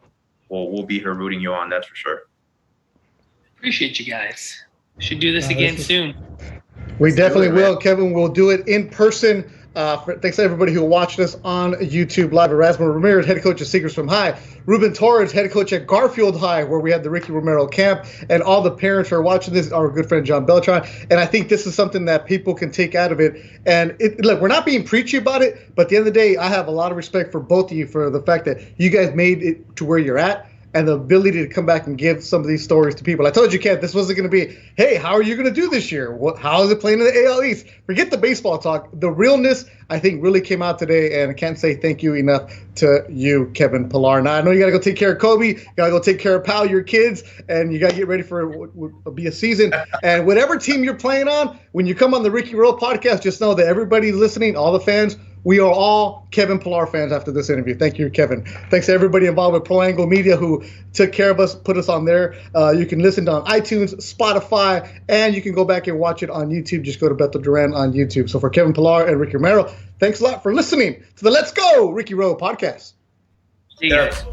we'll be here rooting you on. That's for sure. Appreciate you guys. Should do this again soon. We definitely will, Kevin. We'll do it in person. Thanks to everybody who watched us on YouTube Live. Erasmo Ramirez, head coach of Secrets from High. Ruben Torres, head coach at Garfield High, where we had the Ricky Romero camp. And all the parents who are watching this, our good friend John Beltran. And I think this is something that people can take out of it. And look, we're not being preachy about it, but at the end of the day, I have a lot of respect for both of you for the fact that you guys made it to where you're at, and the ability to come back and give some of these stories to people. I told you, Ken, this wasn't going to be, hey, how are you going to do this year? How is it playing in the AL East? Forget the baseball talk. The realness, I think, really came out today, and I can't say thank you enough to you, Kevin Pillar. Now, I know you got to go take care of Kobe, you got to go take care of Pal, your kids, and you got to get ready for what will be a season. And whatever team you're playing on, when you come on the Ricky Roll podcast, just know that everybody listening, all the fans, we are all Kevin Pillar fans after this interview. Thank you, Kevin. Thanks to everybody involved with Pro Angle Media who took care of us, put us on there. You can listen to on iTunes, Spotify, and you can go back and watch it on YouTube. Just go to Beto Duran on YouTube. So for Kevin Pillar and Ricky Romero, thanks a lot for listening to the Let's Go Ricky Roll podcast. See you guys.